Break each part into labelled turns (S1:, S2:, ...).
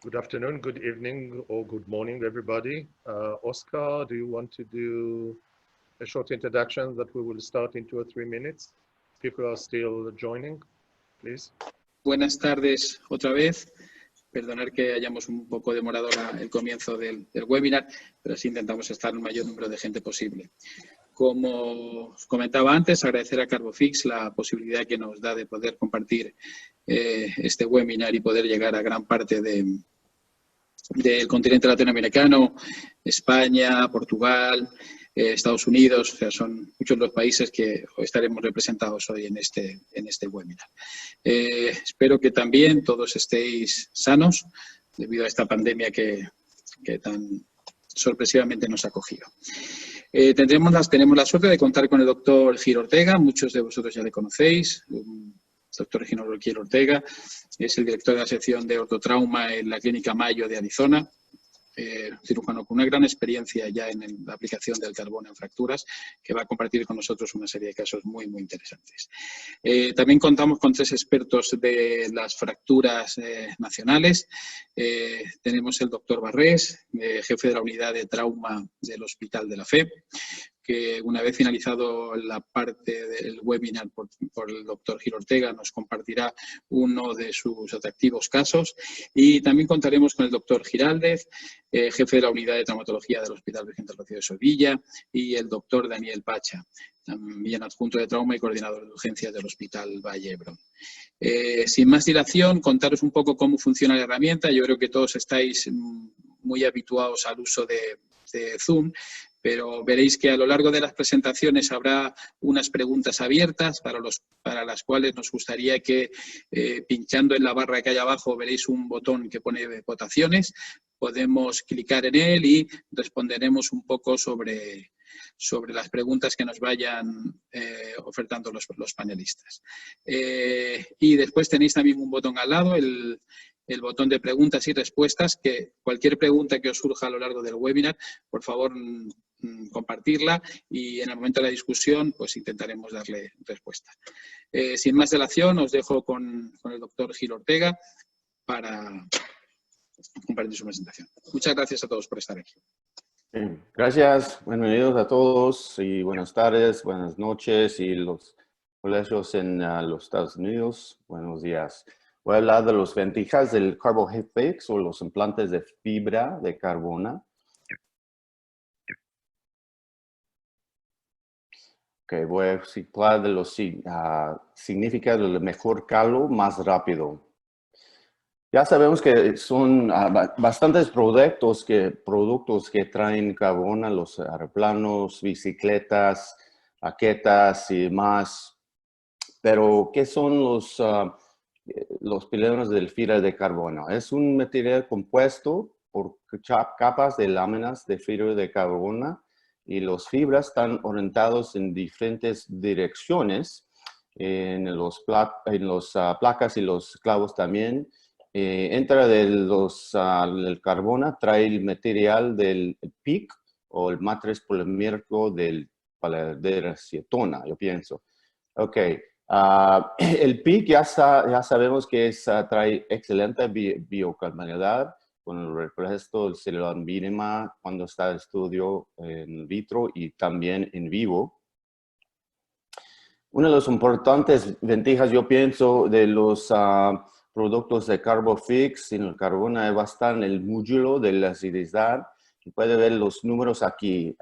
S1: Good afternoon, good evening, or good morning, everybody. Oscar, do you want to do a short introduction that we will start in 2 or 3 minutes? People are still joining, please.
S2: Buenas tardes otra vez. Perdonar que hayamos un poco demorado el comienzo del webinar, pero sí intentamos estar el mayor número de gente posible. Como os comentaba antes, agradecer a Carbofix la posibilidad que nos da de poder compartir este webinar y poder llegar a gran parte del continente latinoamericano, España, Portugal, Estados Unidos. O sea, son muchos los países que estaremos representados hoy en este webinar. Espero que también todos estéis sanos debido a esta pandemia que tan sorpresivamente nos ha cogido. Tenemos la suerte de contar con el doctor Gil Ortega. Muchos de vosotros ya le conocéis. Doctor Gil Ortega es el director de la sección de ortotrauma en la Clínica Mayo de Arizona, cirujano con una gran experiencia ya en la aplicación del carbono en fracturas, que va a compartir con nosotros una serie de casos muy, muy interesantes. También contamos con 3 expertos de las fracturas nacionales. Tenemos el doctor Barrés, jefe de la unidad de trauma del Hospital de la Fe, que una vez finalizado la parte del webinar por el doctor Gil Ortega nos compartirá uno de sus atractivos casos. Y también contaremos con el doctor Giraldez, jefe de la unidad de traumatología del Hospital Virgen del Rocío de Sevilla, y el doctor Daniel Pacha, también adjunto de trauma y coordinador de urgencias del Hospital Vall d'Hebron. Sin más dilación, contaros un poco cómo funciona la herramienta. Yo creo que todos estáis muy habituados al uso de Zoom, pero veréis que a lo largo de las presentaciones habrá unas preguntas abiertas para las cuales nos gustaría que pinchando en la barra que hay abajo veréis un botón que pone votaciones. Podemos clicar en él y responderemos un poco sobre las preguntas que nos vayan ofertando los panelistas. Y después tenéis también un botón al lado, el botón de preguntas y respuestas, que cualquier pregunta que os surja a lo largo del webinar, por favor, compartirla y en el momento de la discusión pues intentaremos darle respuesta. Sin más dilación, os dejo con el doctor Gil Ortega para compartir su presentación. Muchas gracias a todos por estar aquí.
S3: Gracias, bienvenidos a todos y buenas tardes, buenas noches y los colegios en los Estados Unidos, buenos días. Voy a hablar de las ventajas del CarboFix o los implantes de fibra de carbono. Okay, voy a hablar de los significados del mejor calo más rápido. Ya sabemos que son bastantes productos que traen carbono, los aeroplanos, bicicletas, raquetas y más. Pero, ¿qué son los pilones de fibra de carbono? Es un material compuesto por capas de láminas de fibra de carbono y las fibras están orientadas en diferentes direcciones, en los placas y los clavos también. Entra el carbono, trae el material del PIC o el matriz polimérico del palacetona, yo pienso. Ok. El PIC ya sabemos que trae excelente biocompatibilidad con el resto del celular mínima cuando está en estudio in vitro y también en vivo. Una de las importantes ventajas, yo pienso, de los productos de CarboFix en el carbono es bastante el módulo de la acididad. Puede ver los números aquí.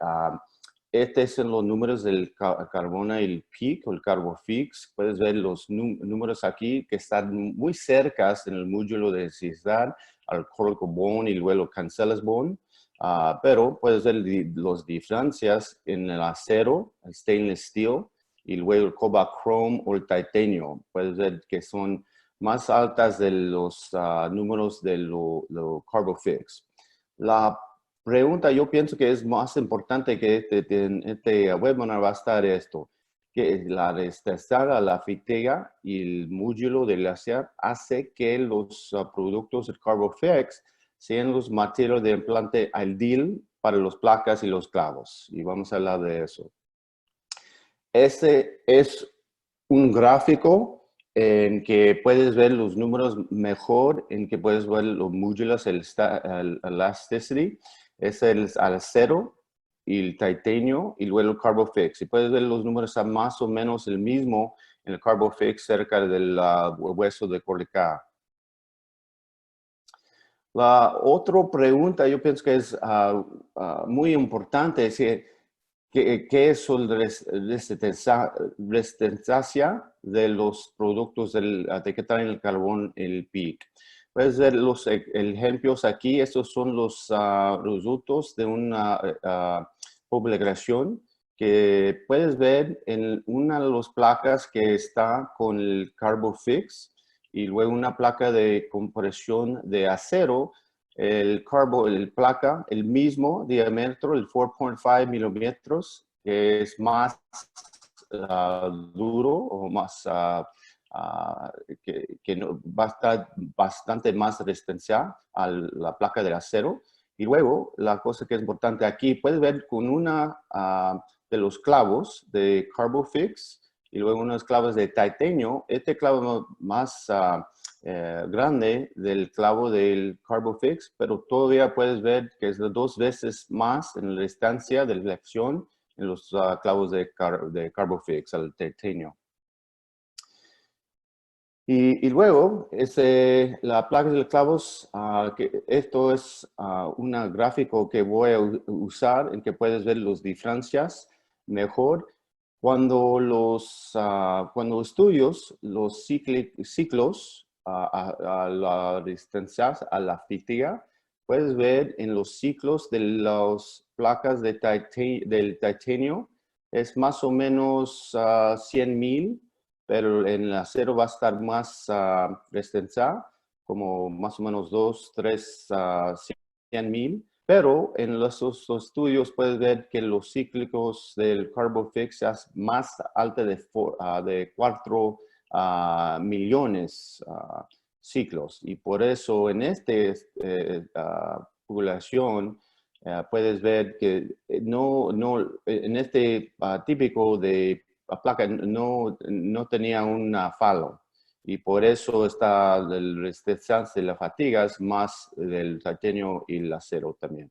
S3: Estos son los números del carbono y el PIC o el CarboFix. Puedes ver los números aquí que están muy cerca en el módulo de acididad al cortical bone y luego cancellous bone. Pero puedes ver las diferencias en el acero, el stainless steel, y luego el cobalt chrome o el titanio. Puedes ver que son más altas de los números de lo CarboFix. La pregunta yo pienso que es más importante que este webinar va a estar esto, que la resistencia a la fatiga y el módulo de glaciar hace que los productos de CarboFix sean los materiales de implante ideal para las placas y los clavos. Y vamos a hablar de eso. Este es un gráfico en que puedes ver los números mejor, en que puedes ver los módulos, el elasticity, es el acero y el titanio y luego el carbofix. Y puedes ver los números a más o menos el mismo en el carbofix cerca del hueso de Corlica. La otra pregunta yo pienso que es muy importante es ¿qué es la resistencia de los productos de que traen el carbón, el PEEK? Puedes ver los ejemplos aquí. Estos son los resultados de una publicación que puedes ver en una de las placas que está con el carbofix y luego una placa de compresión de acero. El placa, el mismo diámetro, el 4.5 milímetros, que es más duro o más, que va a estar bastante más resistencia a la placa de acero. Y luego, la cosa que es importante aquí, puedes ver con una de los clavos de carbofix y luego unos clavos de titanio. Este clavo más grande del clavo del carbofix, pero todavía puedes ver que es de 2 veces más en la distancia de flexión en los clavos de carbofix al titanio. Y luego, la placa de clavos, esto es un gráfico que voy a usar en que puedes ver las diferencias mejor. Cuando estudios los ciclos a la resistencia, a la fatiga, puedes ver en los ciclos de las placas del titanio, es más o menos 100,000, pero en el acero va a estar más resistencia, como más o menos 2, 3, 100,000. Pero en los estudios puedes ver que los cíclicos del carbofix es más alto de 4 millones ciclos. Y por eso en esta población puedes ver que en este típico de la placa no tenía un falo. Y por eso está la resistencia de la fatiga es más del titanio y el acero también.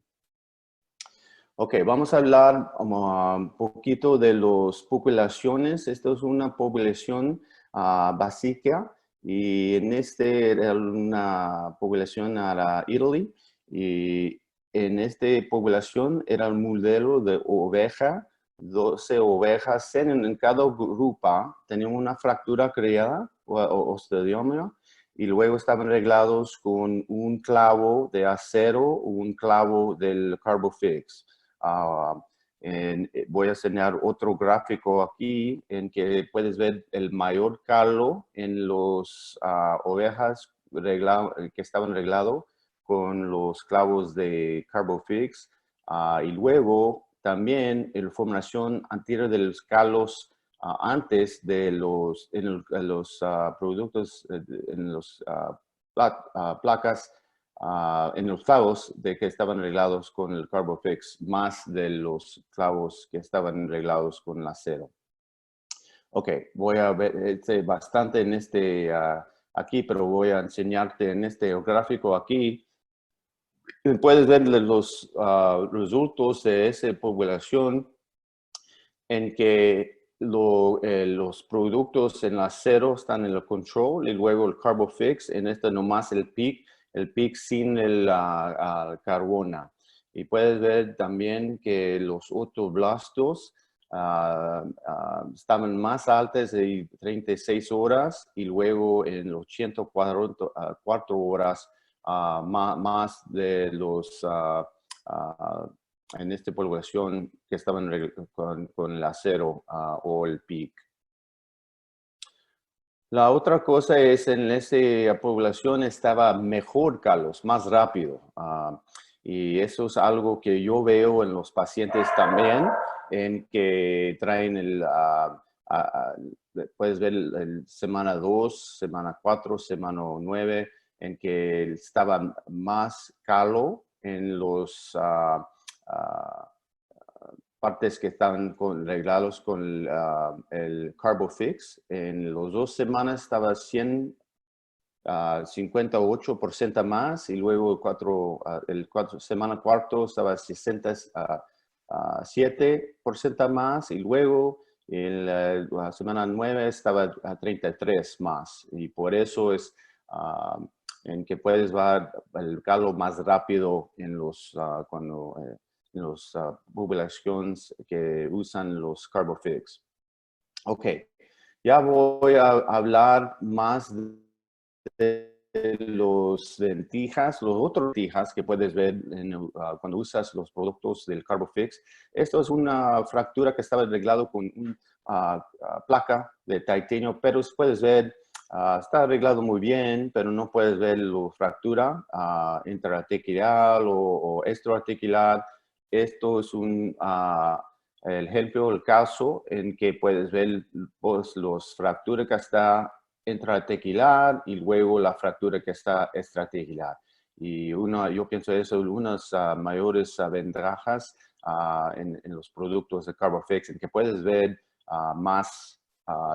S3: Ok, vamos a hablar un poquito de las poblaciones. Esto es una población básica y en era una población a la Italy y en esta población era un modelo de oveja, 12 ovejas en cada grupo tenían una fractura creada o osteomioma y luego estaban arreglados con un clavo de acero o un clavo del carbofix. Voy a enseñar otro gráfico aquí en que puedes ver el mayor calor en las ovejas que estaban arreglados con los clavos de carbofix y luego también la formulación anterior de los calos antes de los productos, en los placas, en los clavos de que estaban arreglados con el carbofix, más de los clavos que estaban arreglados con el acero. Ok, voy a ver bastante en aquí, pero voy a enseñarte en este gráfico aquí. Puedes ver los resultados de esa población en que los productos en acero están en el control y luego el carbofix, en este nomás el PEEK sin el carbono. Y puedes ver también que los autoblastos estaban más altos de 36 horas y luego en los 104 horas más de los en esta población que estaban con el acero o el PEEK. La otra cosa es en esta población estaba mejor calor, más rápido. Y eso es algo que yo veo en los pacientes también, en que traen puedes ver el semana 2, semana 4, semana 9, en que estaba más calor en los partes que están arreglados con el Carbofix. En las 2 semanas estaba 58% más, y luego semana cuarto estaba 67% más, y luego en la semana 9 estaba a 33 más. Y por eso es en que puedes ver el calor más rápido en las poblaciones que usan los Carbofix. Ok, ya voy a hablar más de los lentejas, los otros lentejas que puedes ver cuando usas los productos del Carbofix. Esto es una fractura que estaba arreglado con una placa de titanio, pero puedes ver, está arreglado muy bien, pero no puedes ver la fractura intraarticular o extraarticular. Esto es el ejemplo, el caso en que puedes ver pues, las fracturas que está intraarticular y luego la fractura que está extraarticular. Y yo pienso eso es unas mayores ventajas en los productos de Carbofix, en que puedes ver más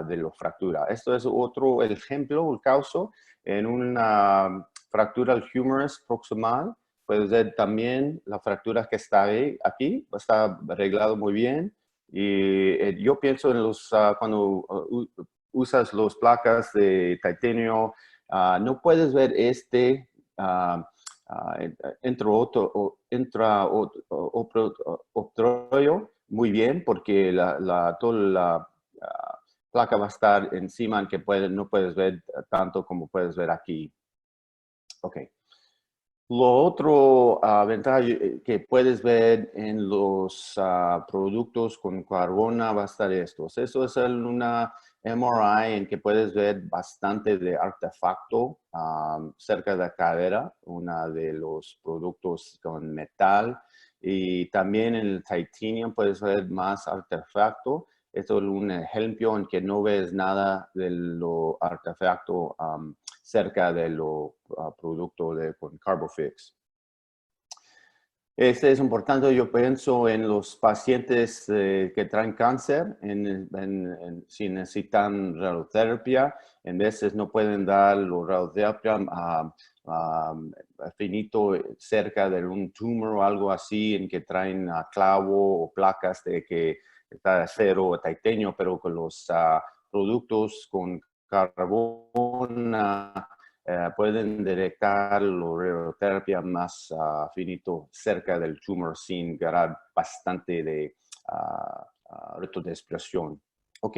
S3: de la fractura. Esto es otro ejemplo, el caso, en una fractura al humerus proximal. Puedes ver también la fractura que está aquí, está arreglado muy bien. Y yo pienso en cuando usas las placas de titanio, no puedes ver intraoptroio muy bien, porque toda la placa va a estar encima, en que no puedes ver tanto como puedes ver aquí. Ok. Lo otro ventaja que puedes ver en los productos con carbono va a estar estos. Eso es una MRI en que puedes ver bastante de artefacto cerca de la cadera, una de los productos con metal. Y también en el titanio puedes ver más artefacto. Esto es un ejemplo en que no ves nada de lo artefacto cerca de los productos con Carbofix. Este es importante, yo pienso, en los pacientes que traen cáncer, si necesitan radioterapia. En veces no pueden dar la radioterapia finito cerca de un tumor o algo así, en que traen clavo o placas de que está de acero o titanio, pero con los productos con carbón pueden detectar la radioterapia más finito cerca del tumor sin ganar bastante de reto de expresión. Ok,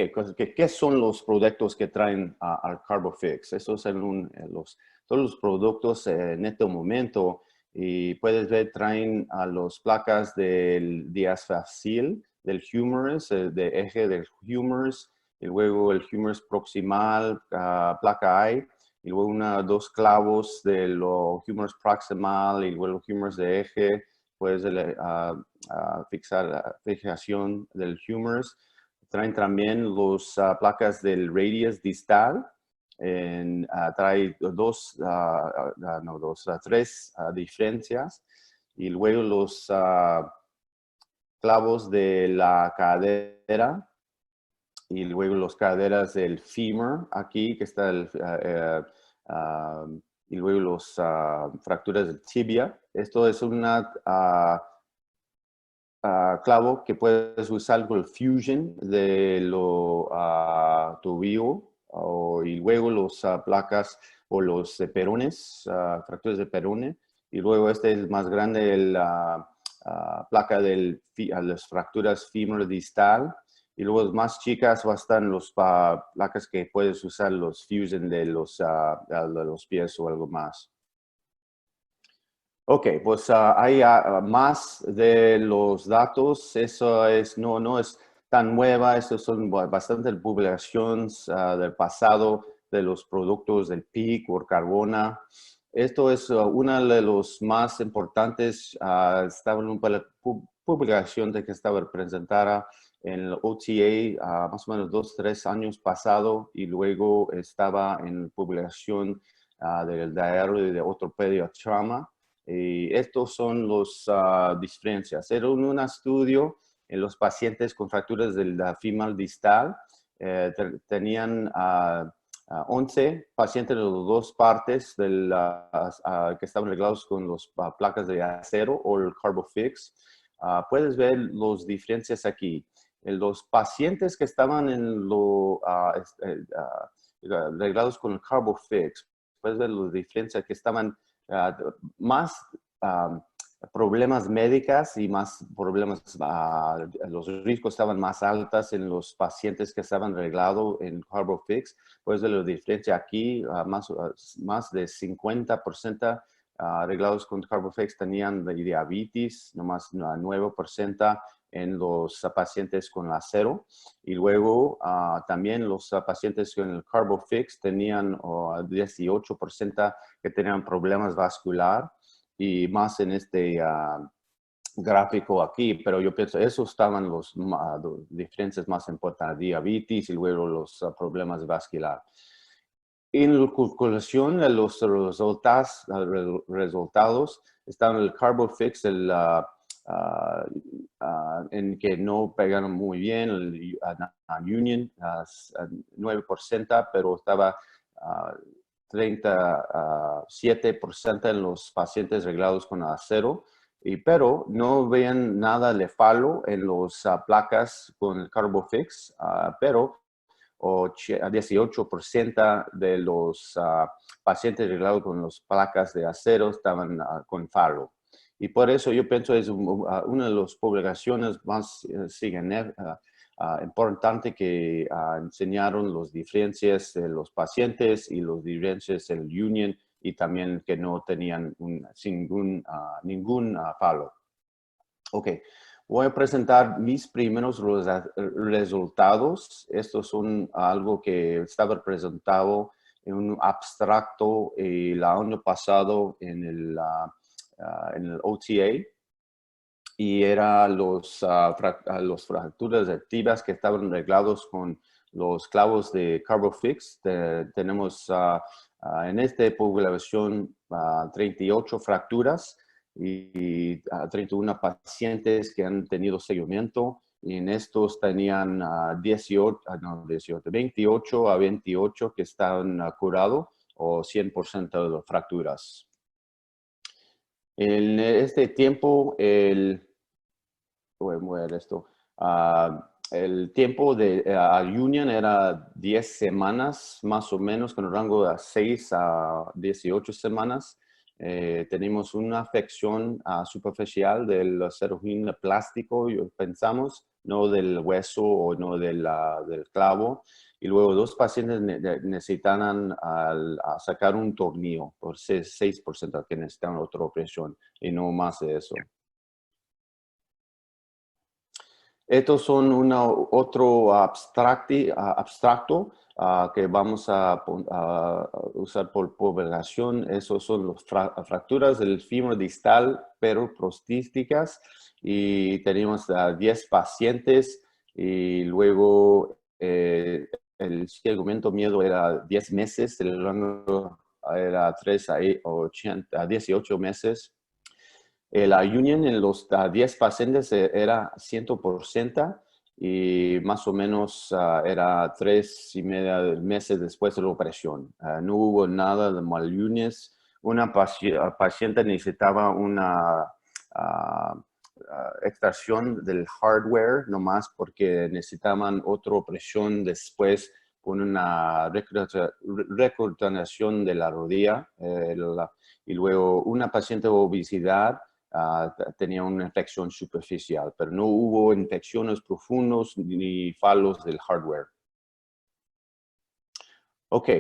S3: ¿qué son los productos que traen al Carbofix? Esos son todos los productos en este momento, y puedes ver, traen a las placas del diasfacil, del humerus, de eje del humerus, y luego el humerus proximal, placa I, y luego 2 clavos de los humerus proximal y luego los humerus de eje. Puedes fixar la fijación del humerus. Traen también las placas del radius distal. Trae 3 diferencias. Y luego los clavos de la cadera. Y luego las caderas del femur aquí, que está y luego las fracturas del tibia. Esto es una clavo que puedes usar con el fusion de lo tobillo, y luego las placas o los perones, fracturas de perone. Y luego este es más grande, la placa de las fracturas femur distal. Y luego más chicas están las placas que puedes usar, los fusion de los pies o algo más. Ok, pues hay más de los datos. Eso no es tan nueva. Esas son bastantes publicaciones del pasado de los productos del PIC o Carbona. Esto es una de los más importantes. Estaba en una publicación de que estaba presentada en el OTA más o menos 2-3 años pasado, y luego estaba en publicación del diario de Ortopedia Trauma. Y estos son las diferencias. Era un estudio en los pacientes con fracturas del fémur distal, tenían 11 pacientes de las dos partes que estaban arreglados con las placas de acero o el Carbofix. Puedes ver las diferencias aquí. Los pacientes que estaban arreglados con el Carbofix, puedes ver las diferencias que estaban más problemas médicas y más problemas, los riesgos estaban más altos en los pacientes que estaban arreglados en Carbofix. Puedes ver la diferencia aquí, más de 50% arreglados con Carbofix tenían diabetes, nomás 9% en los pacientes con acero. Y luego también los pacientes con el Carbofix tenían 18% que tenían problemas vasculares y más en este gráfico aquí, pero yo pienso esos estaban los diferencias más importantes, diabetes y luego los problemas vasculares. En la calculación de los resultados estaban el Carbofix, en que no pegaron muy bien, el Union 9%, pero estaba 37% en los pacientes arreglados con acero, pero no veían nada de fallo en las placas con el Carbofix, pero 18% de los pacientes arreglados con las placas de acero estaban con fallo. Y por eso yo pienso es una de las publicaciones más importante que enseñaron las diferencias de los pacientes y las diferencias en el Union y también que no tenían ningún fallo. Ok, voy a presentar mis primeros resultados. Estos son algo que estaba presentado en un abstracto el año pasado en el OTA. Y era los fracturas activas que estaban arreglados con los clavos de Carbofix. Tenemos en esta población 38 fracturas y 31 pacientes que han tenido seguimiento. Y en estos tenían 28 a 28 que estaban curados o 100% de las fracturas. En este tiempo, voy a mover esto. El tiempo de Union era 10 semanas, más o menos, con un rango de 6 a 18 semanas. Tenemos una afección superficial del cirujano plástico, pensamos, no del hueso o no del clavo. Y luego 2 pacientes necesitan sacar un tornillo por 6% que necesitan otra operación y no más de eso. Estos son otro abstracto que vamos a usar por publicación. Esos son las fracturas del fémur distal pero prostísticas y tenemos 10 pacientes y luego el argumento miedo era 10 meses, el rango era 3 a 18 meses. La Union en los 10 pacientes era 100% y más o menos era 3,5 meses después de la operación. No hubo nada de malunions. Una paciente necesitaba una extracción del hardware nomás porque necesitaban otra operación después con una reconstrucción de la rodilla. Y luego una paciente de obesidad tenía una infección superficial, pero no hubo infecciones profundas ni fallos del hardware. Ok,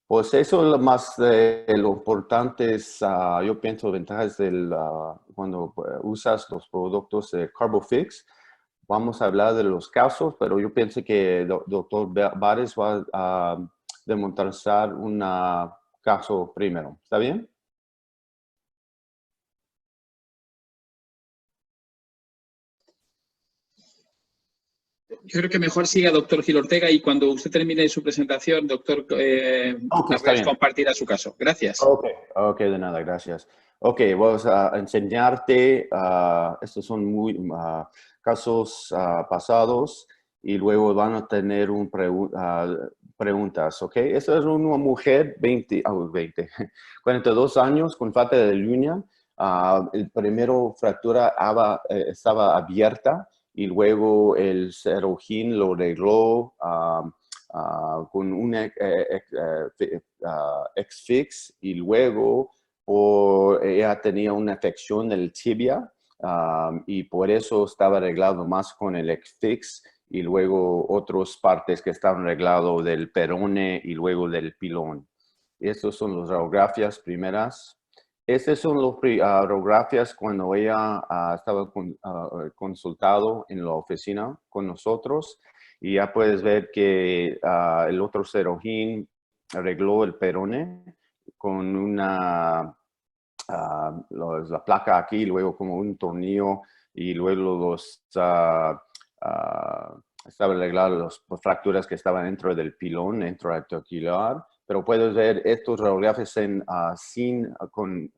S3: pues eso es lo más lo importante es, yo pienso, ventajas cuando usas los productos de Carbofix. Vamos a hablar de los casos, pero yo pienso que el doctor Bares va a demonstrar un caso primero. ¿Está bien?
S2: Yo creo que mejor siga doctor Gil Ortega y cuando usted termine su presentación, doctor
S3: está bien.
S2: compartirá su caso. Gracias.
S3: Ok, de nada, gracias. Ok, vamos a enseñarte, estos son casos pasados y luego van a tener preguntas, ¿ok? Esta es una mujer 42 años con falta de línea. El primero fractura estaba abierta y luego el cirujano lo arregló con un ex-fix y luego ella tenía una afección del tibia y por eso estaba arreglado más con el ex-fix y luego otras partes que estaban arreglados del perone y luego del pilón. Estas son las radiografías primeras. Estas son las radiografías cuando ella estaba consultado en la oficina con nosotros. Y ya puedes ver que el otro cirujano arregló el perone con una, la placa aquí, luego como un tornillo y luego estaban arregladas las fracturas que estaban dentro del pilón intraarticular. Pero puedes ver estos radiografías con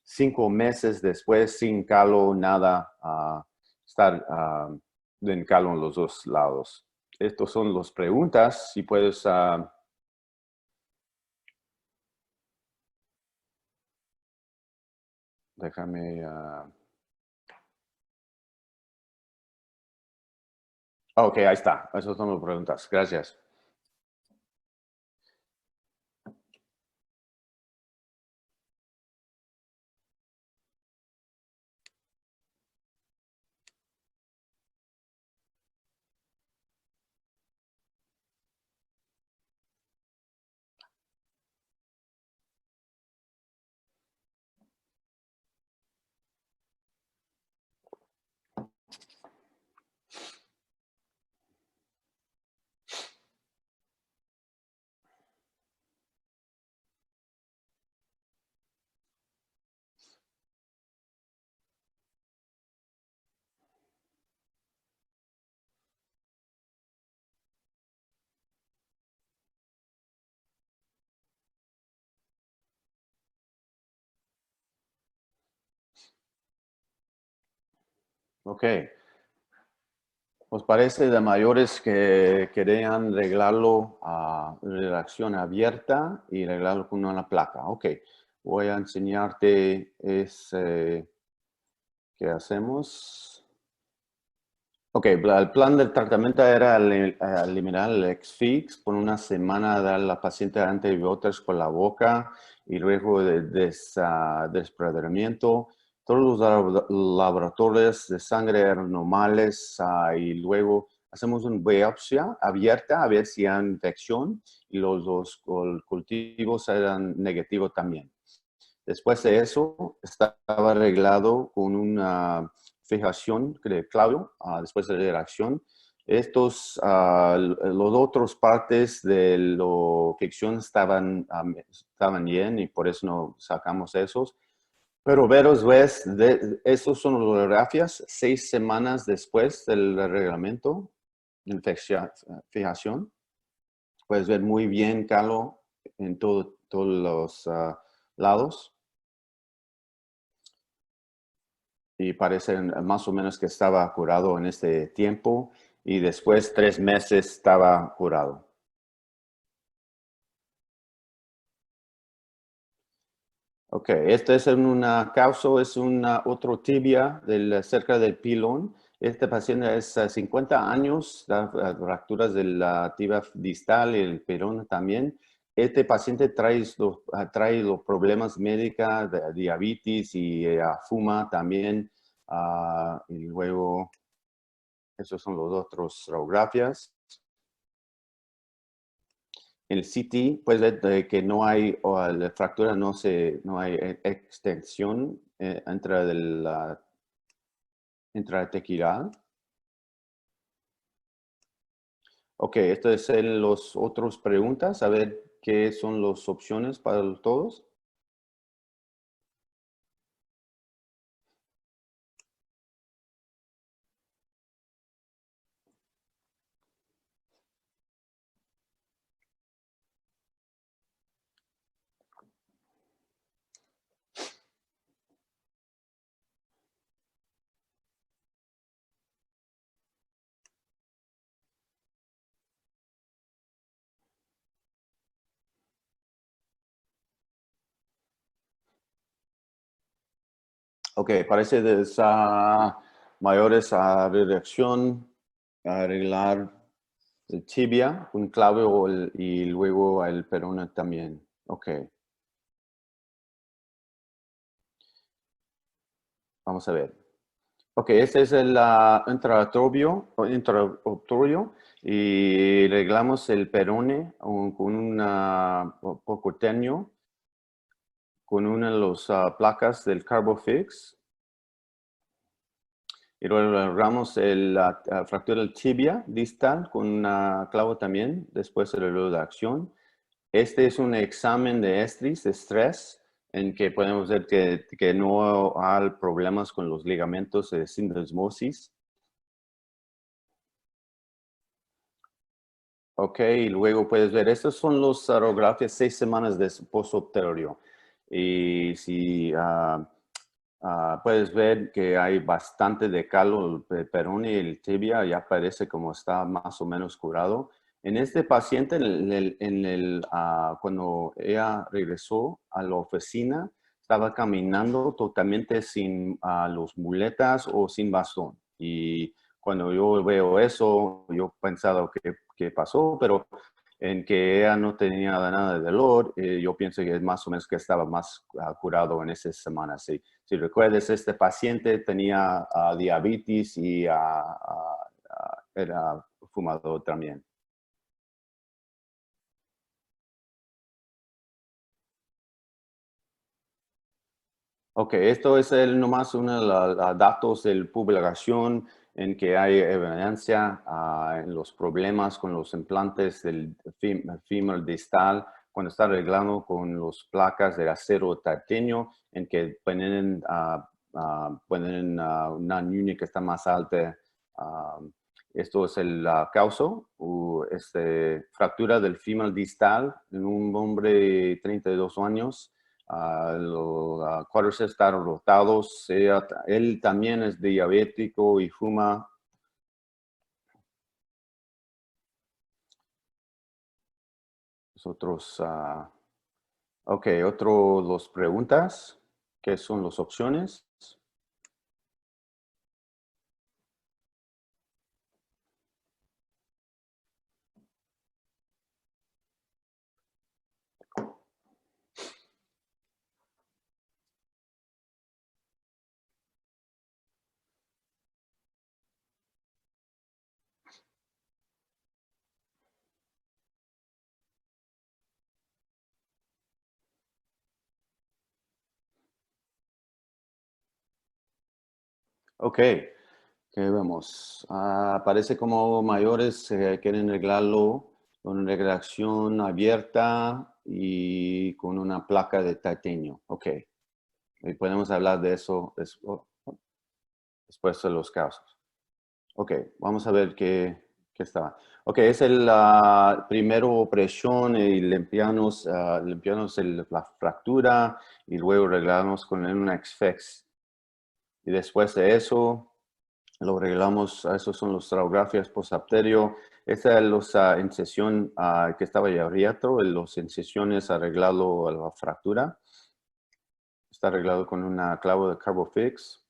S3: 5 meses después, sin calo, nada, estar en calo en los dos lados. Estos son las preguntas. Si puedes... déjame... ok, ahí está. Esas son las preguntas. Gracias. Ok. Pues parece de mayores que querían arreglarlo a redacción abierta y arreglarlo con una placa. Ok, voy a enseñarte qué hacemos. Ok, el plan del tratamiento era eliminar el ex-fix por una semana, dar a la paciente antibióticos con la boca y luego de desprendimiento. Todos los laboratorios de sangre eran normales y luego hacemos una biopsia abierta a ver si hay infección y los cultivos eran negativos también. Después de eso, estaba arreglado con una fijación de clavio después de la reacción. Los otros partes de la ficción estaban bien y por eso no sacamos esos. Pero ves, esos son las radiografías 6 semanas después del reglamento de fijación. Puedes ver muy bien calo en todos los lados. Y parece más o menos que estaba curado en este tiempo y después 3 meses estaba curado. Ok, este es una causa, es otro tibia cerca del pilón. Este paciente es 50 años, da fracturas de la tibia distal y el pilón también. Este paciente trae los problemas médicos, de diabetes y fuma también. Y luego, esos son los otros radiografías. En el CT, puedes ver que no hay, la fractura no hay extensión entre la intraarticular. Ok, esto es en las otras preguntas. A ver qué son las opciones para todos. Ok, parece de mayores reacción, arreglar el tibia, un clave y luego el peroné también. Ok. Vamos a ver. Ok, este es el intraoptorio y arreglamos el peroné con un poco tenue, con una de las placas del Carbofix. Y luego arreglamos la fractura del tibia distal con una clavo también, después el reloj de acción. Este es un examen de estrés, en que podemos ver que no hay problemas con los ligamentos de sindesmosis. Ok, y luego puedes ver, estas son las radiografías 6 semanas de postoperario. Y si puedes ver que hay bastante de calo, el peroné y el tibia ya parece como está más o menos curado. En este paciente, cuando ella regresó a la oficina, estaba caminando totalmente sin los muletas o sin bastón. Y cuando yo veo eso, yo pensaba que pasó, pero en que ella no tenía nada de dolor, yo pienso que es más o menos que estaba más curado en esas semanas. Sí. Si recuerdas, este paciente tenía diabetes y era fumador también. Ok, esto es nomás uno de los datos de publicación en que hay evidencia en los problemas con los implantes del fémur distal cuando está arreglando con las placas de acero titanio en que ponen una unidad que está más alta. Esto es el causa, fractura del fémur distal en un hombre de 32 años. Los cuádriceps están rotados. Él también es diabético y fuma. Nosotros, ok, dos preguntas. ¿Qué son las opciones? Ok, ¿qué vemos? Parece como mayores quieren arreglarlo con una regulación abierta y con una placa de titanio. Ok, y podemos hablar de eso después de los casos. Ok, vamos a ver qué está. Ok, es la primera operación y limpiamos la fractura y luego arreglamos con una XFX. Y después de eso, lo arreglamos, esos son los radiografías postarterio. Esta es la incisión que estaba ya abierto, las incisiones arreglado la fractura. Está arreglado con una clavo de Carbofix.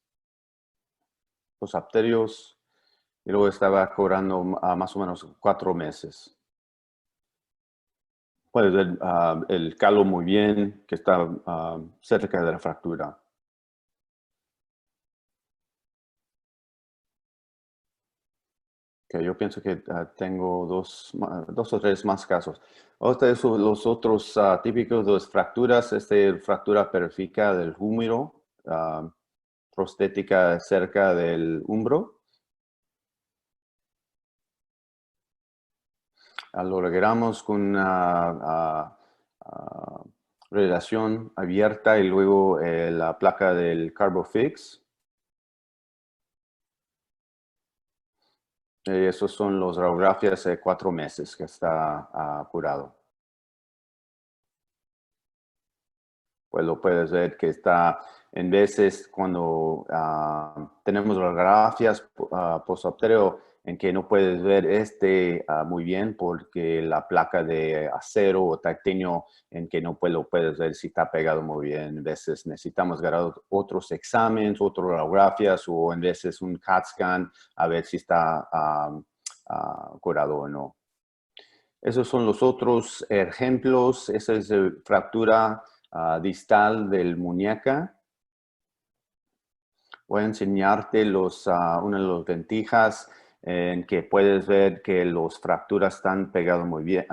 S3: Los arterios. Y luego estaba cobrando más o menos 4 meses. Puedes ver el calo muy bien, que está cerca de la fractura. Okay, yo pienso que tengo dos o tres más casos. Los otros típicos de las fracturas, fractura pérfica del húmero, prostética cerca del hombro. Lo logramos con una relación abierta y luego la placa del Carbofix. Esos son los radiografías de 4 meses que está curado. pues lo puedes ver que está, en veces cuando tenemos radiografías postopéreo en que no puedes ver muy bien porque la placa de acero o titanio en que no lo puedes ver si está pegado muy bien. En veces necesitamos grabar otros exámenes, otras radiografías o en veces un CAT scan a ver si está curado o no. Esos son los otros ejemplos. Esa es fractura distal del muñeca. Voy a enseñarte una de las ventajas en que puedes ver que las fracturas están pegadas muy bien,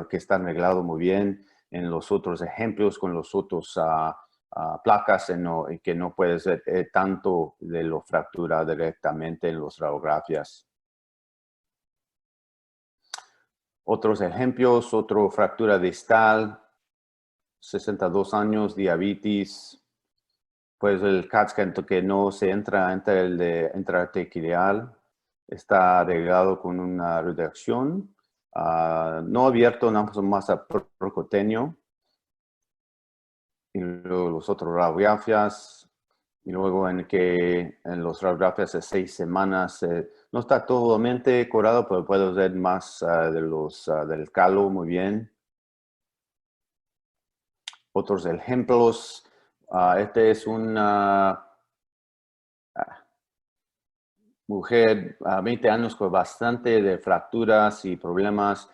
S3: que están arregladas muy bien en los otros ejemplos con los otros placas en que no puedes ver tanto de la fractura directamente en las radiografías. Otros ejemplos, otra fractura distal, 62 años, diabetes, pues el CAT scan que no se entra entre el de intraarticular, está arreglado con una reducción, no abierto, nada más a percutáneo, y luego los otros radiografías, y luego en los radiografías de 6 semanas, no está totalmente curado, pero puedes ver más del calo muy bien. Otros ejemplos, este es una mujer a 20 años con bastante de fracturas y problemas,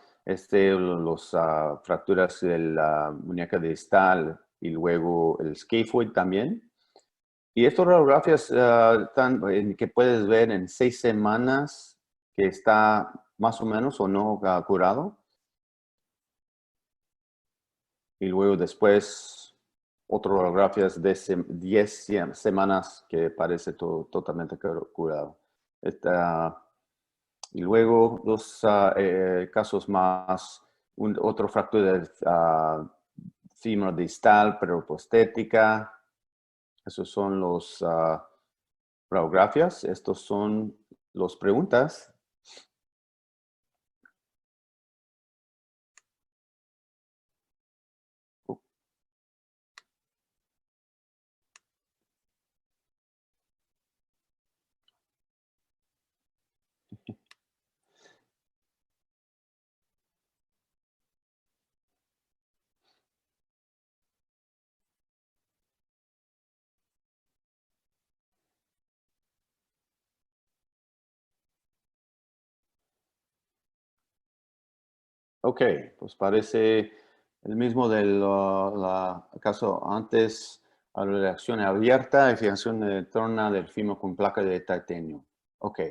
S3: fracturas de la muñeca distal y luego el scaphoid también. Y estas radiografías que puedes ver en 6 semanas que está más o menos o no curado. Y luego después otras radiografías de 10 semanas que parece totalmente curado. Y luego dos casos más, otro fractura de fémur distal, pero prostética. Esos son los radiografías. Estos son las preguntas. Ok, pues parece el mismo del caso antes, a la reacción abierta y fijación de trona del fémur con placa de titanio. Ok.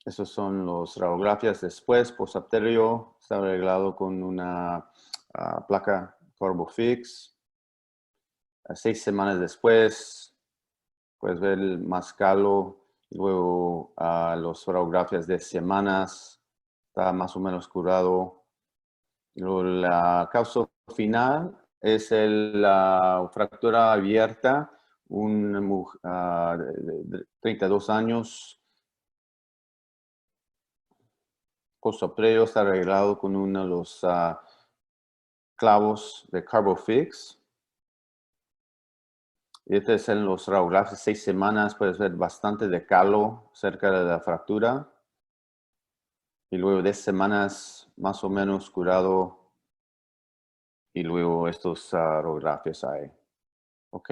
S3: Esos son los radiografías después, posterior, está arreglado con una placa Carbofix. 6 semanas después, puedes ver el más calo, y luego los radiografías de semanas, está más o menos curado. Y luego la causa final es la fractura abierta, una mujer de 32 años, postopéreo, está arreglado con uno de los clavos de Carbofix. Y este es en los radiografías 6 semanas, puedes ver bastante de calo cerca de la fractura. Y luego 10 semanas más o menos curado. Y luego estos radiografías hay. Ok.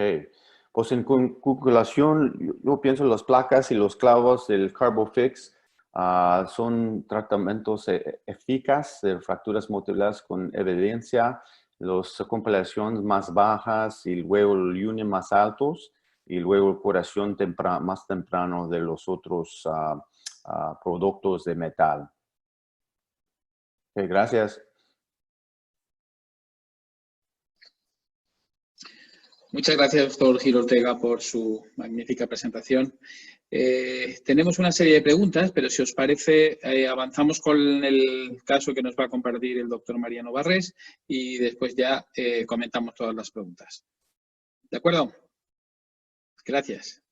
S3: Pues en conclusión, yo pienso las placas y los clavos del Carbofix son tratamientos eficaces de fracturas musculares con evidencia, las compilaciones más bajas y luego el union más altos y luego curación más temprano de los otros productos de metal. Okay, gracias.
S2: Muchas gracias, doctor Gil Ortega, por su magnífica presentación. Tenemos una serie de preguntas, pero si os parece, avanzamos con el caso que nos va a compartir el doctor Mariano Barres y después ya comentamos todas las preguntas. ¿De acuerdo? Gracias.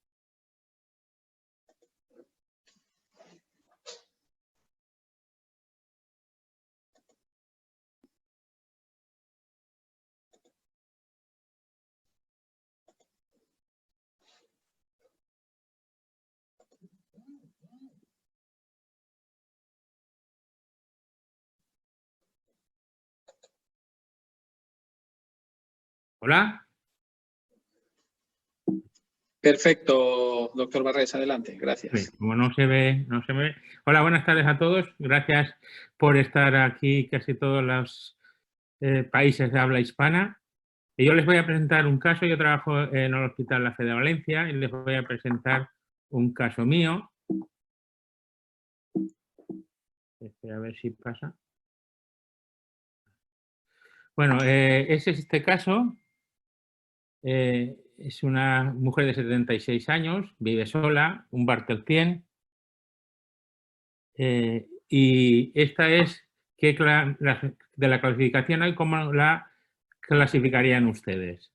S4: ¿Hola?
S2: Perfecto, doctor Barrés, adelante. Gracias.
S4: Sí, como no se ve, no se ve. Hola, buenas tardes a todos. Gracias por estar aquí casi todos los países de habla hispana. Y yo les voy a presentar un caso. Yo trabajo en el Hospital La Fe de Valencia y les voy a presentar un caso mío. A ver si pasa. Bueno, es este caso. Es una mujer de 76 años, vive sola, un Bartel-100. Y esta es de la clasificación hoy, ¿cómo la clasificarían ustedes?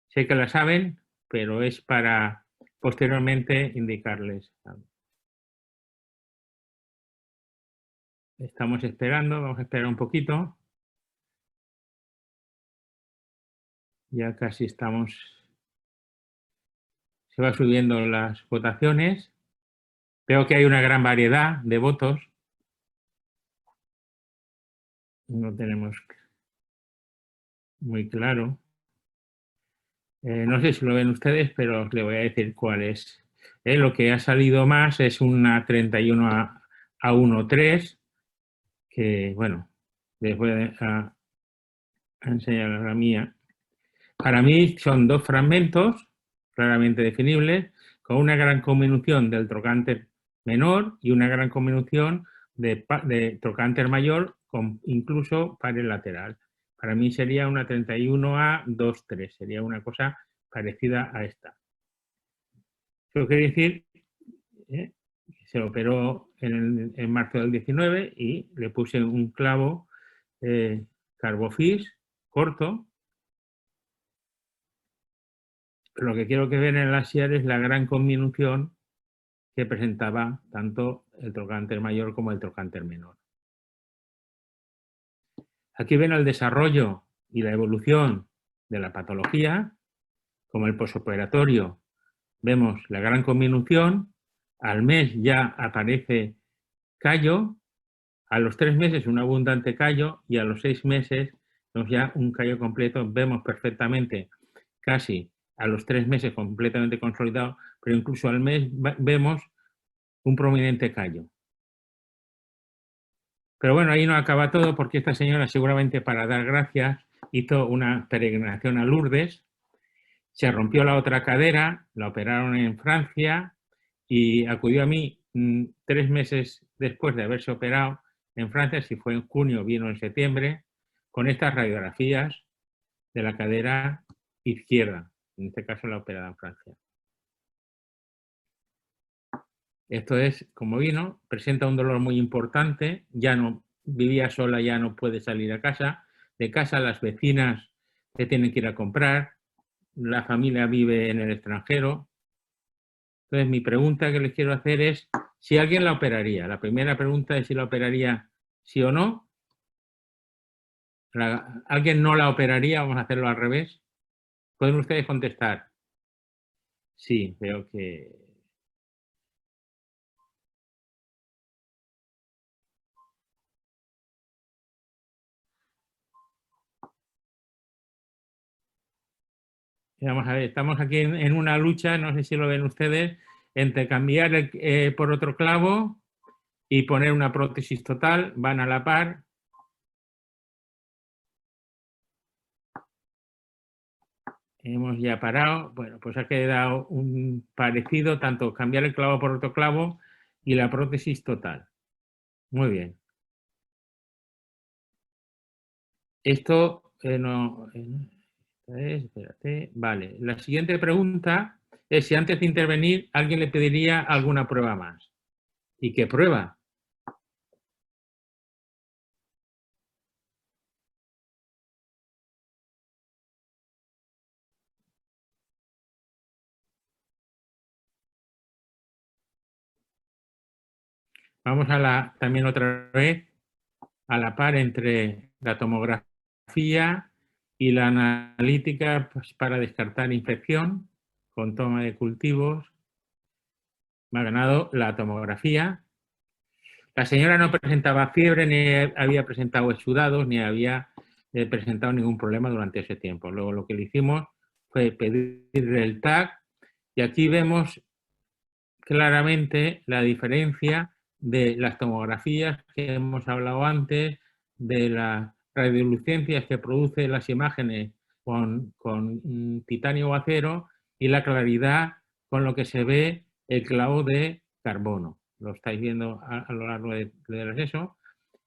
S4: Sé que la saben, pero es para posteriormente indicarles. Estamos esperando, vamos a esperar un poquito. Ya casi estamos. Se va subiendo las votaciones. Veo que hay una gran variedad de votos. No tenemos muy claro. No sé si lo ven ustedes, pero os le voy a decir cuál es. Lo que ha salido más es una 31-1-3, que, bueno, les voy a enseñar la mía. Para mí son dos fragmentos claramente definibles, con una gran convolución del trocánter menor y una gran convolución de trocánter mayor, con incluso pared lateral. Para mí sería una 31A-2-3, sería una cosa parecida a esta. Eso quiere decir que se operó en marzo del 19 y le puse un clavo Carbofix corto. Pero lo que quiero que vean en el ASIAR es la gran convolución que presentaba tanto el trocánter mayor como el trocánter menor. Aquí ven el desarrollo y la evolución de la patología, como el posoperatorio. Vemos la gran convolución, al mes ya aparece callo, a los 3 meses un abundante callo y a los 6 meses vemos ya un callo completo. Vemos perfectamente casi a los 3 meses completamente consolidado, pero incluso al mes vemos un prominente callo. Pero bueno, ahí no acaba todo porque esta señora seguramente para dar gracias hizo una peregrinación a Lourdes, se rompió la otra cadera, la operaron en Francia y acudió a mí 3 meses después de haberse operado en Francia, si fue en junio, vino en septiembre, con estas radiografías de la cadera izquierda, en este caso la operada en Francia. Esto es como vino, presenta un dolor muy importante, ya no vivía sola, ya no puede salir a casa, de casa las vecinas le tienen que ir a comprar, la familia vive en el extranjero. Entonces mi pregunta que les quiero hacer es si alguien la operaría. La primera pregunta es si la operaría sí o no. ¿Alguien no la operaría? Vamos a hacerlo al revés. ¿Pueden ustedes contestar? Sí, veo que... Vamos a ver, estamos aquí en una lucha, no sé si lo ven ustedes, entre cambiar por otro clavo y poner una prótesis total, van a la par. Hemos ya parado, bueno, pues ha quedado un parecido, tanto cambiar el clavo por otro clavo y la prótesis total. Muy bien. Esto no... espérate, vale. La siguiente pregunta es si antes de intervenir alguien le pediría alguna prueba más. ¿Y qué prueba? Vamos a también otra vez a la par entre la tomografía y la analítica pues, para descartar infección con toma de cultivos. Me ha ganado la tomografía. La señora no presentaba fiebre, ni había presentado exudados, ni había presentado ningún problema durante ese tiempo. Luego lo que le hicimos fue pedirle el TAC y aquí vemos claramente la diferencia de las tomografías que hemos hablado antes, de las radiolucencias que produce las imágenes con titanio o acero y la claridad con lo que se ve el clavo de carbono. Lo estáis viendo a lo largo del acceso.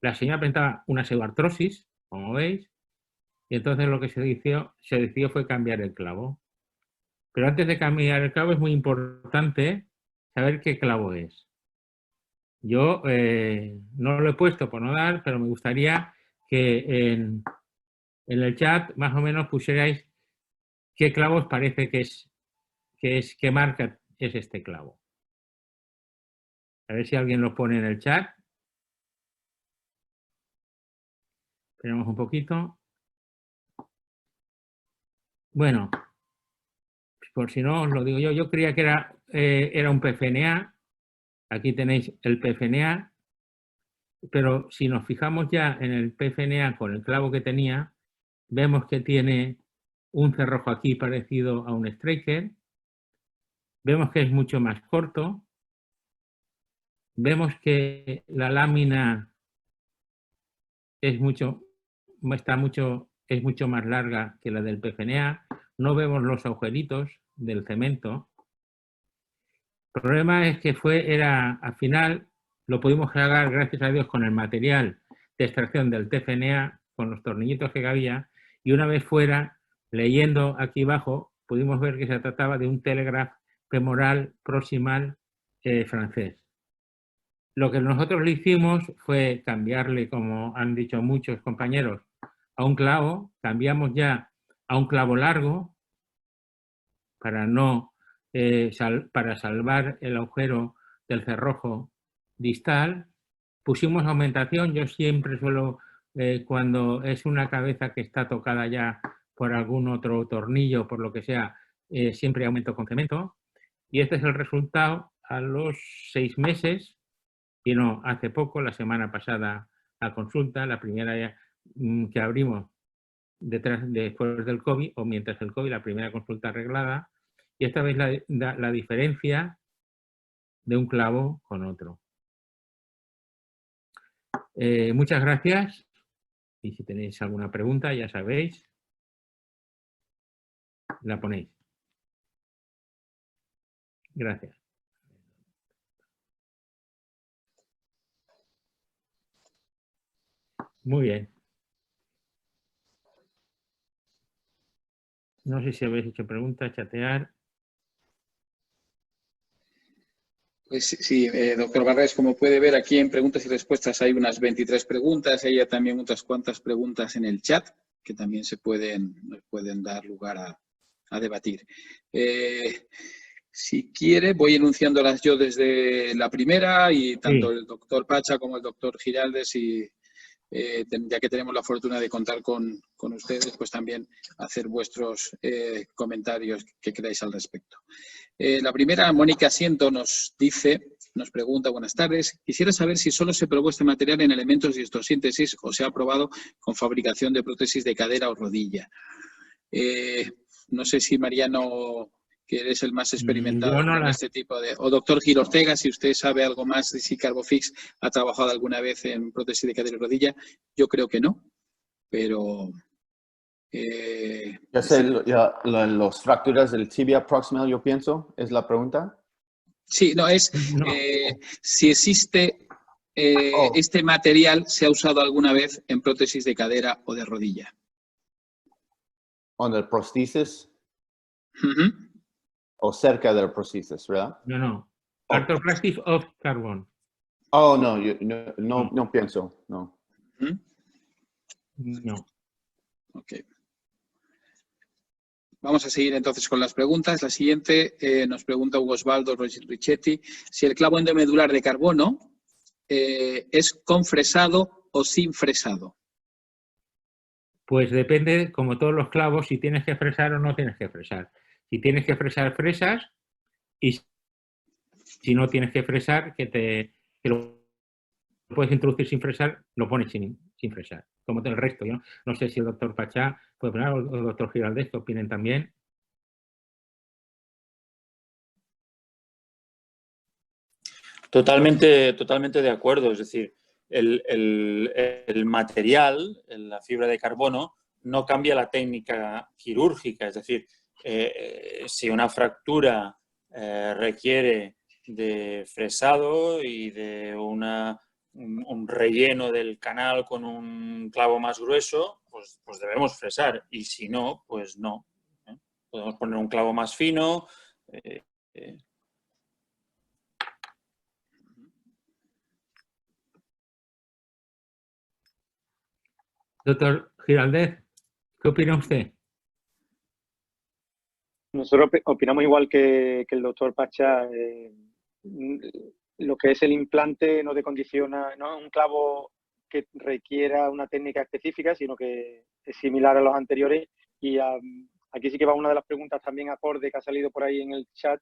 S4: La señora presentaba una pseudoartrosis, como veis, y entonces lo que se decidió fue cambiar el clavo. Pero antes de cambiar el clavo es muy importante saber qué clavo es. Yo no lo he puesto por no dar, pero me gustaría que en el chat más o menos pusierais qué clavo os parece qué marca es este clavo. A ver si alguien lo pone en el chat. Esperemos un poquito. Bueno, por si no os lo digo yo, yo creía que era un PFNA. Aquí tenéis el PFNA, pero si nos fijamos ya en el PFNA con el clavo que tenía, vemos que tiene un cerrojo aquí parecido a un striker, vemos que es mucho más corto, vemos que la lámina es mucho más larga que la del PFNA, no vemos los agujeritos del cemento. El problema es que al final lo pudimos cargar, gracias a Dios, con el material de extracción del TFNA, con los tornillitos que cabía, y una vez fuera, leyendo aquí abajo, pudimos ver que se trataba de un Telegraph femoral proximal francés. Lo que nosotros le hicimos fue cambiarle, como han dicho muchos compañeros, a un clavo, cambiamos ya a un clavo largo para salvar el agujero del cerrojo distal. Pusimos aumentación, yo siempre suelo, cuando es una cabeza que está tocada ya por algún otro tornillo, por lo que sea, siempre aumento con cemento. Y este es el resultado a los 6 meses, y no, hace poco, la semana pasada, a consulta, la primera que abrimos después del COVID, o mientras el COVID, la primera consulta arreglada, y esta vez la diferencia de un clavo con otro. Muchas gracias, y si tenéis alguna pregunta, ya sabéis, la ponéis. Gracias. Muy bien. No sé si habéis hecho preguntas, chatear.
S2: Pues sí, doctor Barrés, como puede ver aquí en preguntas y respuestas hay unas 23 preguntas, hay también unas cuantas preguntas en el chat que también nos pueden dar lugar a debatir. Si quiere, voy enunciándolas yo desde la primera y tanto el doctor Pacha como el doctor Giraldes, ya que tenemos la fortuna de contar con ustedes, pues también hacer vuestros comentarios que queráis al respecto. La primera, Mónica Siento, nos pregunta, buenas tardes, quisiera saber si solo se probó este material en elementos de histosíntesis o se ha probado con fabricación de prótesis de cadera o rodilla. No sé si Mariano, que eres el más experimentado en este tipo de... O doctor Gil Ortega, si usted sabe algo más de si Carbofix ha trabajado alguna vez en prótesis de cadera y rodilla. Yo creo que no, pero...
S3: Ya sé, las fracturas del tibia proximal, yo pienso, ¿es la pregunta?
S2: Sí, no, si existe este material, ¿se ha usado alguna vez en prótesis de cadera o de rodilla?
S3: ¿O en el prosthesis? O cerca del prosthesis, ¿verdad?
S4: No. Arthroplasty of carbon.
S3: Oh, no, no pienso, no.
S4: No.
S2: Ok. Vamos a seguir entonces con las preguntas. La siguiente nos pregunta Hugo Osvaldo Richetti si el clavo endomedular de carbono es con fresado o sin fresado.
S4: Pues depende, como todos los clavos, si tienes que fresar o no tienes que fresar. Si tienes que fresar, fresas, y si no tienes que fresar, que lo puedes introducir sin fresar, lo pones sin sin fresar, como el resto. Yo no sé si el doctor Pachá puede opinar o el doctor Giraldez que opinen también.
S5: Totalmente de acuerdo. Es decir, el material, la fibra de carbono, no cambia la técnica quirúrgica. Es decir, si una fractura requiere de fresado y de un relleno del canal con un clavo más grueso, pues debemos fresar. Y si no, pues no. Podemos poner un clavo más fino.
S4: Doctor Giraldez, ¿qué opina usted?
S6: Nosotros opinamos igual que el doctor Pachá. Lo que es el implante no te condiciona, no es un clavo que requiera una técnica específica, sino que es similar a los anteriores. Y aquí sí que va una de las preguntas también acorde que ha salido por ahí en el chat.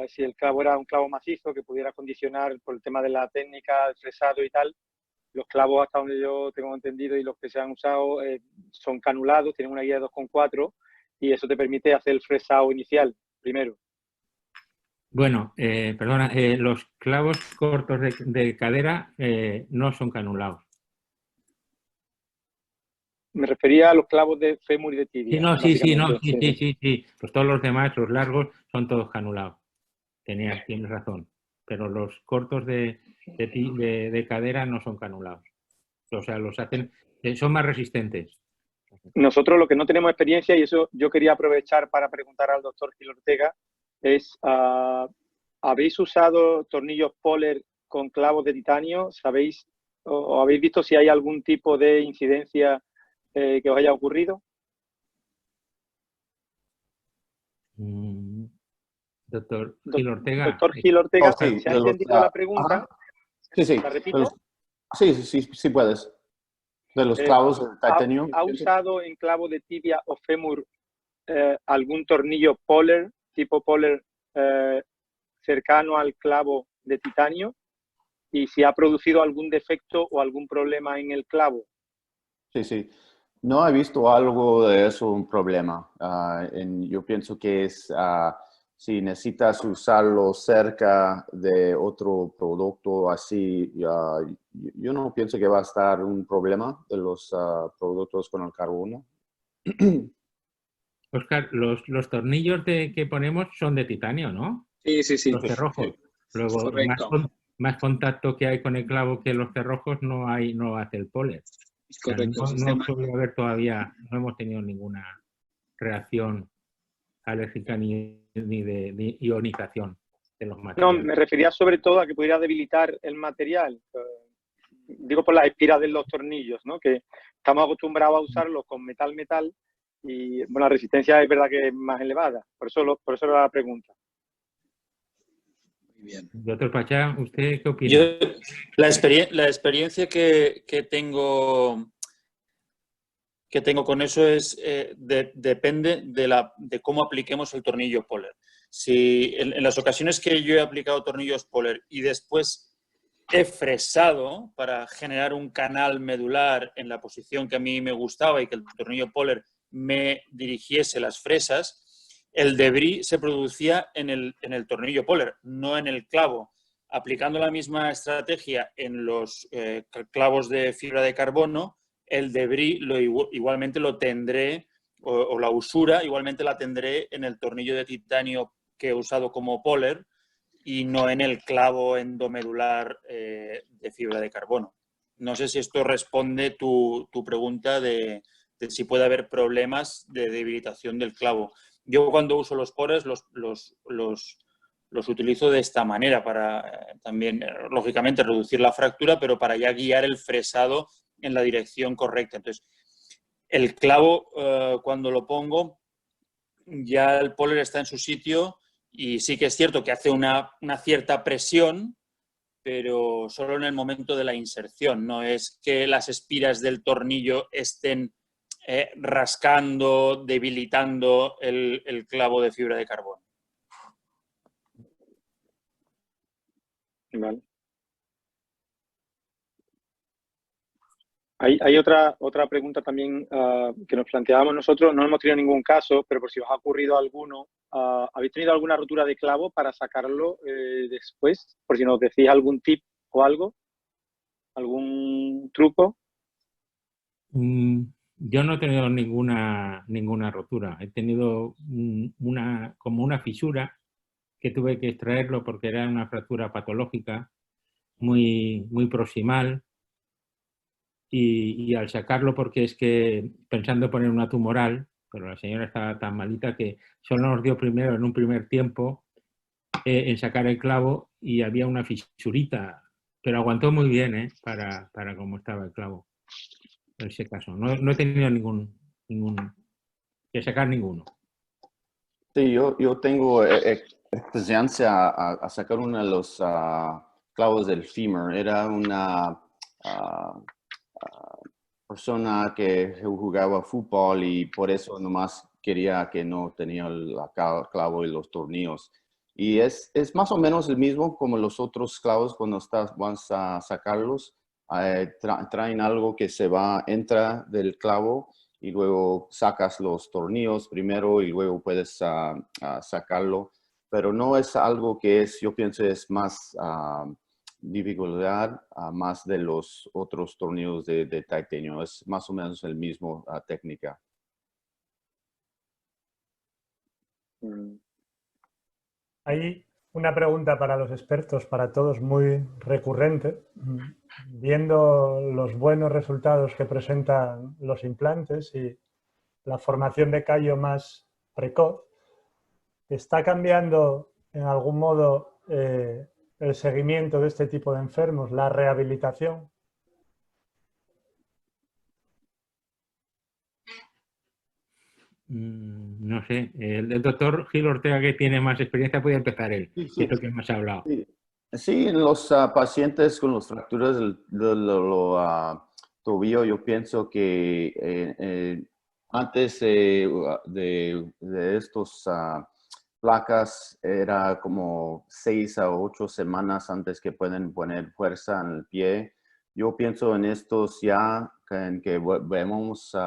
S6: Si el clavo era un clavo macizo que pudiera condicionar por el tema de la técnica, el fresado y tal. Los clavos, hasta donde yo tengo entendido, y los que se han usado son canulados, tienen una guía de 2,4 y eso te permite hacer el fresado inicial primero.
S4: Bueno, perdona, los clavos cortos de cadera no son canulados.
S6: Me refería a los clavos de fémur y de tibia.
S4: Sí, no, sí. Pues todos los demás, los largos, son todos canulados. Tienes razón. Pero los cortos de cadera no son canulados. O sea, los hacen, son más resistentes.
S6: Nosotros lo que no tenemos experiencia, y eso yo quería aprovechar para preguntar al doctor Gil Ortega, es, ¿habéis usado tornillos Poller con clavos de titanio? ¿Sabéis o habéis visto si hay algún tipo de incidencia que os haya ocurrido?
S4: Doctor Gil Ortega.
S6: Doctor Gil Ortega,
S3: sí,
S6: ¿se ha entendido la pregunta?
S3: Sí.
S6: ¿La repito?
S3: Sí puedes. De los clavos de titanio.
S6: ¿Ha usado en clavo de tibia o fémur algún tornillo Poller, tipo Poller, cercano al clavo de titanio? Y si ha producido algún defecto o algún problema en el clavo.
S3: Sí. No he visto algo de eso, un problema. Yo pienso que es si necesitas usarlo cerca de otro producto así, yo no pienso que va a estar un problema de los productos con el carbono.
S4: Oscar, los tornillos que ponemos son de titanio, ¿no?
S2: Sí.
S4: Los cerrojos. Luego, más contacto que hay con el clavo que los cerrojos no hace el Poller.
S2: Correcto.
S4: No suele haber todavía, no hemos tenido ninguna reacción alérgica ni de ionización de los materiales.
S6: No, me refería sobre todo a que pudiera debilitar el material. Digo por las espiras de los tornillos, ¿no? Que estamos acostumbrados a usarlos con metal y bueno, la resistencia es verdad que es más elevada. Por eso era la pregunta.
S2: Muy bien.
S4: Doctor Pachá, ¿usted qué opina?
S5: Yo, la experiencia que tengo con eso es depende de cómo apliquemos el tornillo Poller. Si en las ocasiones que yo he aplicado tornillos Poller y después he fresado para generar un canal medular en la posición que a mí me gustaba y que el tornillo Poller me dirigiese las fresas, el debris se producía en el tornillo Poller, no en el clavo. Aplicando la misma estrategia en los clavos de fibra de carbono, el debris igualmente lo tendré, o la usura igualmente la tendré en el tornillo de titanio que he usado como Poller y no en el clavo endomedular de fibra de carbono. No sé si esto responde tu pregunta de si puede haber problemas de debilitación del clavo. Yo cuando uso los Pollers los utilizo de esta manera para también, lógicamente, reducir la fractura, pero para ya guiar el fresado en la dirección correcta. Entonces, el clavo, cuando lo pongo, ya el Poller está en su sitio y sí que es cierto que hace una cierta presión, pero solo en el momento de la inserción. No es que las espiras del tornillo estén rascando, debilitando el clavo de fibra de carbono.
S6: Vale. Hay otra pregunta también que nos planteábamos nosotros. No hemos tenido ningún caso, pero por si os ha ocurrido alguno, ¿habéis tenido alguna rotura de clavo para sacarlo después? Por si nos decís algún tip o algo, algún truco.
S4: Yo no he tenido ninguna rotura. He tenido como una fisura que tuve que extraerlo porque era una fractura patológica muy proximal. Y al sacarlo, porque es que pensando poner una tumoral, pero la señora estaba tan malita que solo nos dio primero, en un primer tiempo, en sacar el clavo y había una fisurita, pero aguantó muy bien para cómo estaba el clavo. En ese caso, no he tenido que sacar ninguno.
S3: Sí, yo tengo experiencia a sacar uno de los clavos del fémur. Era una persona que jugaba fútbol y por eso nomás quería que no tenía el clavo y los tornillos. Y es más o menos el mismo como los otros clavos cuando vas a sacarlos. Traen algo que entra del clavo y luego sacas los tornillos primero y luego puedes sacarlo. Pero no es algo que yo pienso es más dificultad más de los otros tornillos de titanio. Es más o menos el mismo técnica.
S7: Hay una pregunta para los expertos, para todos, muy recurrente. Viendo los buenos resultados que presentan los implantes y la formación de callo más precoz, ¿está cambiando en algún modo el seguimiento de este tipo de enfermos, la rehabilitación?
S4: No sé, el doctor Gil Ortega, que tiene más experiencia, puede empezar él,
S3: Sí.
S4: es lo que más ha hablado.
S3: Sí, en los pacientes con las fracturas del tobillo, yo pienso que antes de estos placas era como 6 a 8 semanas antes que pueden poner fuerza en el pie. Yo pienso en estos ya en que vemos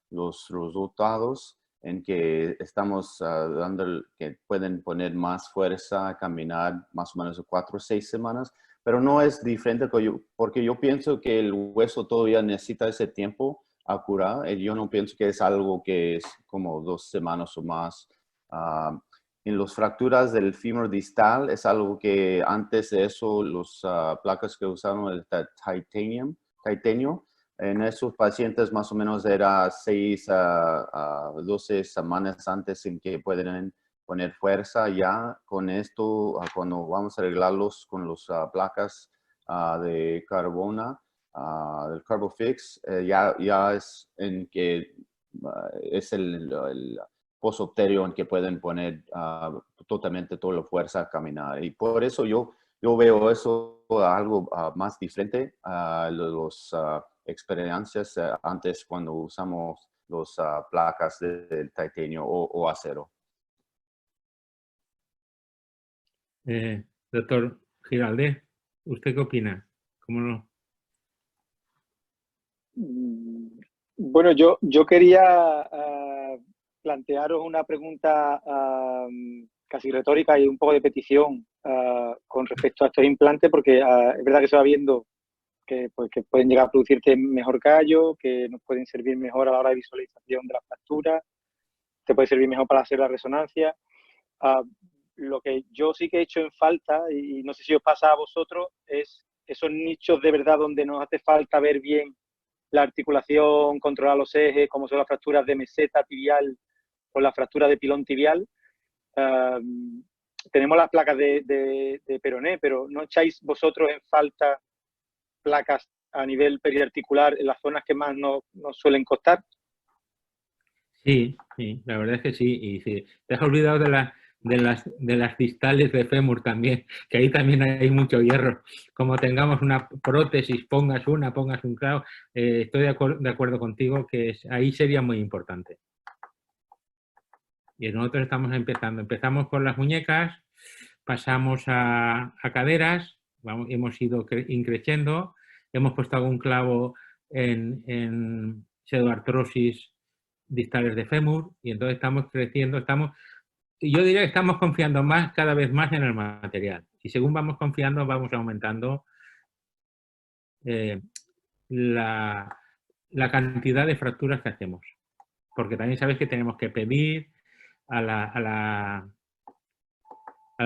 S3: los resultados, en que estamos dando que pueden poner más fuerza a caminar más o menos 4 o 6 semanas, pero no es diferente porque yo pienso que el hueso todavía necesita ese tiempo a curar. Yo no pienso que es algo que es como 2 semanas o más. En las fracturas del fémur distal es algo que antes de eso los placas que usaron el titanio, en esos pacientes más o menos era 6 a 12 semanas antes en que pueden poner fuerza. Ya con esto, cuando vamos a arreglarlos con las placas de carbona, del Carbofix, ya es en que es el posopterio en que pueden poner totalmente toda la fuerza a caminar. Y por eso yo veo eso algo más diferente a los experiencias antes cuando usamos las placas del titanio o acero.
S4: Doctor Giraldez, ¿usted qué opina? ¿Cómo no?
S6: Bueno, yo quería plantearos una pregunta casi retórica y un poco de petición con respecto a estos implantes, porque es verdad que se va viendo que pueden llegar a producirte mejor callo, que nos pueden servir mejor a la hora de visualización de la fractura, te puede servir mejor para hacer la resonancia. Lo que yo sí que he hecho en falta, y no sé si os pasa a vosotros, es esos nichos de verdad donde nos hace falta ver bien la articulación, controlar los ejes, como son las fracturas de meseta tibial o la fractura de pilón tibial. Tenemos las placas de peroné, pero ¿no echáis vosotros en falta placas a nivel periarticular en las zonas que más nos suelen costar?
S4: Sí, la verdad es que sí. Y sí, te has olvidado de las distales de fémur también, que ahí también hay mucho hierro. Como tengamos una prótesis, pongas un clavo, estoy de acuerdo contigo que ahí sería muy importante. Y nosotros estamos empezamos con las muñecas, pasamos a caderas, hemos ido increciendo, hemos puesto algún clavo en pseudoartrosis distales de fémur, y entonces estamos creciendo, yo diría que estamos confiando cada vez más en el material, y según vamos confiando vamos aumentando la cantidad de fracturas que hacemos, porque también sabes que tenemos que pedir al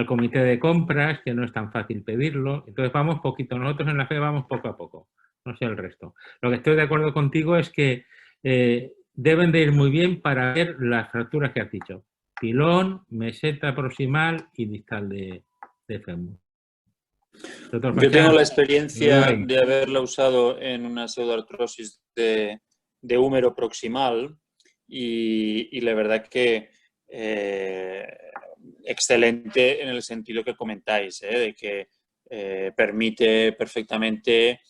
S4: comité de compras, que no es tan fácil pedirlo, entonces vamos poquito, nosotros en la fe vamos poco a poco, no sé el resto. Lo que estoy de acuerdo contigo es que deben de ir muy bien para ver las fracturas que has dicho, pilón, meseta proximal y distal de fémur.
S5: Yo tengo la experiencia de haberla usado en una pseudoartrosis de húmero proximal y la verdad que excelente en el sentido que comentáis, de que permite perfectamente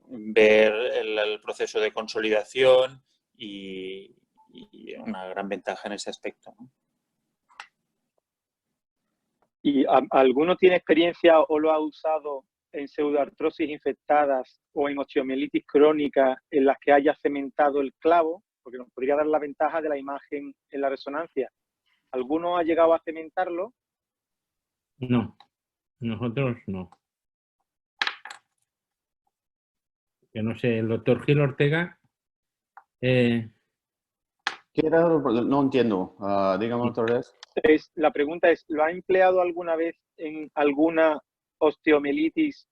S5: ver el proceso de consolidación y una gran ventaja en ese aspecto, ¿no?
S6: ¿Y alguno tiene experiencia o lo ha usado en pseudoartrosis infectadas o en osteomielitis crónica en las que haya cementado el clavo? Porque nos podría dar la ventaja de la imagen en la resonancia. ¿Alguno ha llegado a cementarlo?
S4: No, nosotros no. Yo no sé, el doctor Gil Ortega...
S3: ¿Qué era? No entiendo. Dígame otra vez.
S6: La pregunta es, ¿lo ha empleado alguna vez en alguna osteomielitis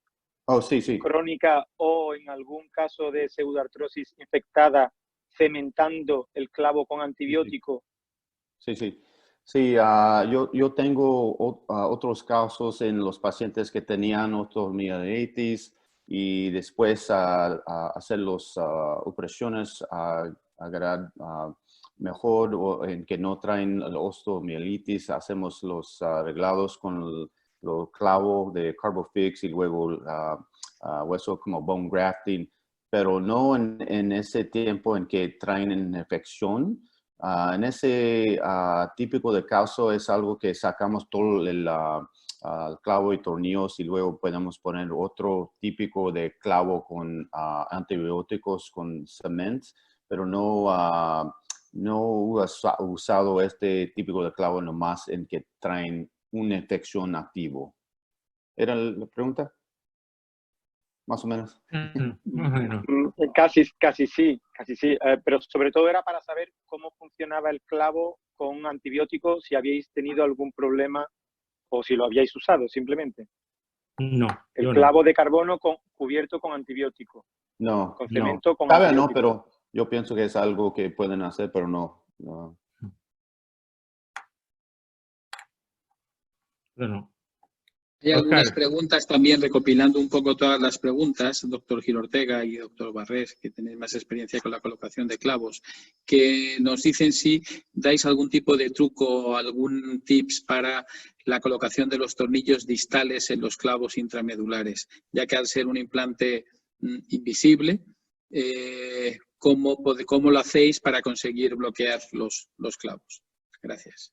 S3: Sí.
S6: crónica o en algún caso de pseudoartrosis infectada cementando el clavo con antibiótico?
S3: Sí, yo tengo otros casos en los pacientes que tenían osteomielitis y después a hacer las operaciones agarrar mejor o en que no traen la osteomielitis, hacemos los arreglados con los clavos de Carbofix y luego hueso como bone grafting, pero no en ese tiempo en que traen infección. En ese típico de caso es algo que sacamos todo el clavo y tornillos y luego podemos poner otro típico de clavo con antibióticos con cement, pero no he usado este típico de clavo nomás en que traen una infección activo. ¿Era la pregunta? Más o menos.
S4: Más o menos.
S6: Casi sí. Pero sobre todo era para saber cómo funcionaba el clavo con un antibiótico, si habíais tenido algún problema o si lo habíais usado simplemente.
S4: No.
S6: El clavo de carbono cubierto con antibiótico.
S3: No.
S6: Con cemento con
S3: Sabe,
S6: antibiótico.
S3: no, pero yo pienso que es algo que pueden hacer, pero no.
S4: Bueno.
S2: Hay algunas preguntas también, recopilando un poco todas las preguntas, doctor Gil Ortega y doctor Barrés, que tenéis más experiencia con la colocación de clavos, que nos dicen si dais algún tipo de truco o algún tips para la colocación de los tornillos distales en los clavos intramedulares, ya que al ser un implante invisible, ¿cómo lo hacéis para conseguir bloquear los clavos? Gracias.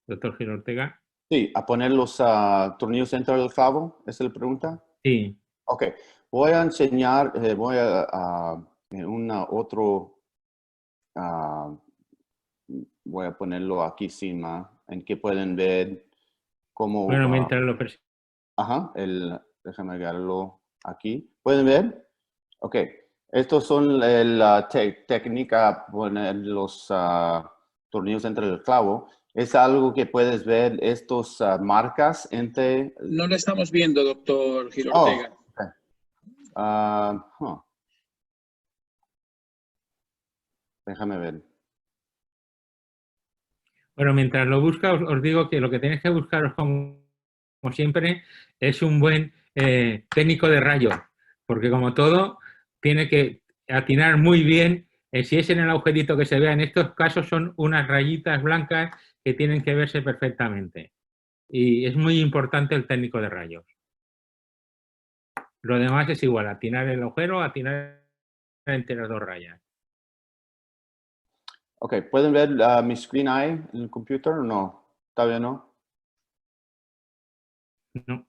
S4: Doctor Gil Ortega.
S3: Sí, a poner los tornillos dentro del clavo, ¿esa es la pregunta?
S4: Sí.
S3: Ok, voy a enseñar, voy a voy a ponerlo aquí encima, en que pueden ver cómo...
S4: Bueno, mientras lo presento.
S3: Ajá, déjame agarrarlo aquí. ¿Pueden ver? Ok, estos son la técnica, poner los tornillos dentro del clavo. Es algo que puedes ver, estos marcas entre...
S2: No lo estamos viendo, doctor Gil Ortega.
S3: Okay. Déjame ver.
S4: Bueno, mientras lo busca, os digo que lo que tenéis que buscaros, como siempre, es un buen técnico de rayo, porque como todo, tiene que atinar muy bien. Si es en el agujerito que se vea, en estos casos son unas rayitas blancas que tienen que verse perfectamente. Y es muy importante el técnico de rayos. Lo demás es igual, atinar el agujero, atinar entre las dos rayas.
S3: Ok, ¿pueden ver mi screen ahí en el computer o no? ¿Todavía no?
S4: No.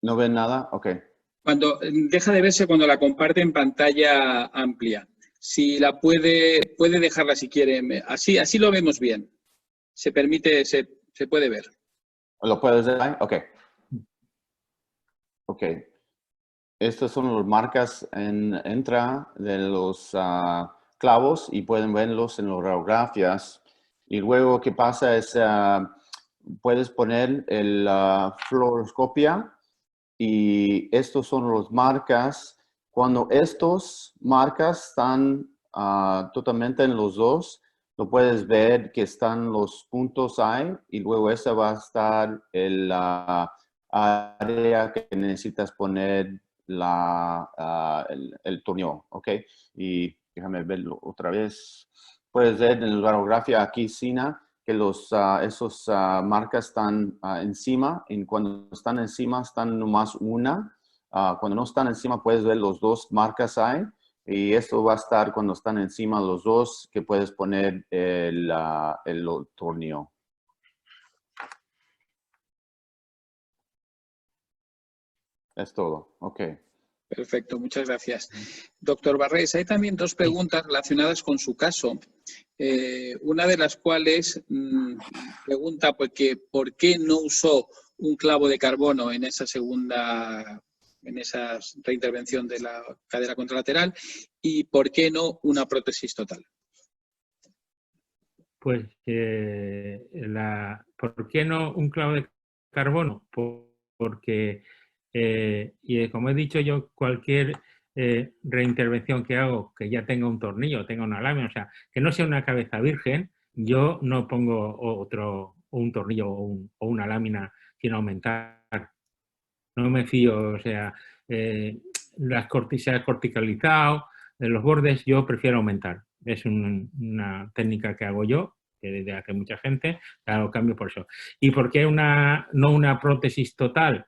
S3: ¿No ven nada? Ok.
S2: Cuando deja de verse cuando la comparte en pantalla amplia. Si la puede dejarla si quiere. Así lo vemos bien. Se permite, se puede ver.
S3: ¿Lo puedes ver ahí? Ok. Ok. Estas son las marcas en entra de los clavos y pueden verlos en las radiografías. Y luego, ¿qué pasa? Es, puedes poner el fluoroscopia y estos son las marcas. Cuando estos marcas están totalmente en los dos, lo puedes ver que están los puntos ahí y luego esa va a estar el área que necesitas poner el tornillo, ¿ok? Y déjame verlo otra vez. Puedes ver en la radiografía aquí, Sina, que esos marcas están encima, y cuando están encima están nomás una. Cuando no están encima puedes ver los dos marcas ahí, y esto va a estar cuando están encima los dos, que puedes poner el tornillo. Es todo, ok.
S2: Perfecto, muchas gracias. Doctor Barrés, hay también dos preguntas relacionadas con su caso. Una de las cuales pregunta por qué no usó un clavo de carbono en esa reintervención de la cadera contralateral y por qué no una prótesis total.
S4: Pues, ¿por qué no un clavo de carbono? Porque, y como he dicho yo, cualquier reintervención que hago, que ya tenga un tornillo, tenga una lámina, o sea, que no sea una cabeza virgen, yo no pongo un tornillo o una lámina sin aumentar. No me fío, o sea, se ha corticalizado, en los bordes yo prefiero aumentar. Es una técnica que hago yo, que hace mucha gente, lo cambio por eso. ¿Y por qué no una prótesis total?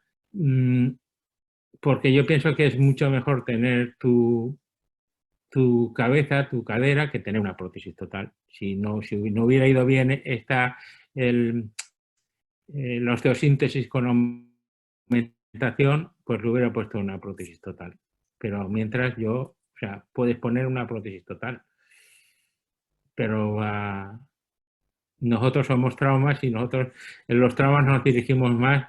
S4: Porque yo pienso que es mucho mejor tener tu cabeza, tu cadera, que tener una prótesis total. Si no hubiera ido bien la osteosíntesis con aumentación, pues le hubiera puesto una prótesis total. Pero mientras o sea, puedes poner una prótesis total. Pero nosotros somos traumas y nosotros en los traumas nos dirigimos más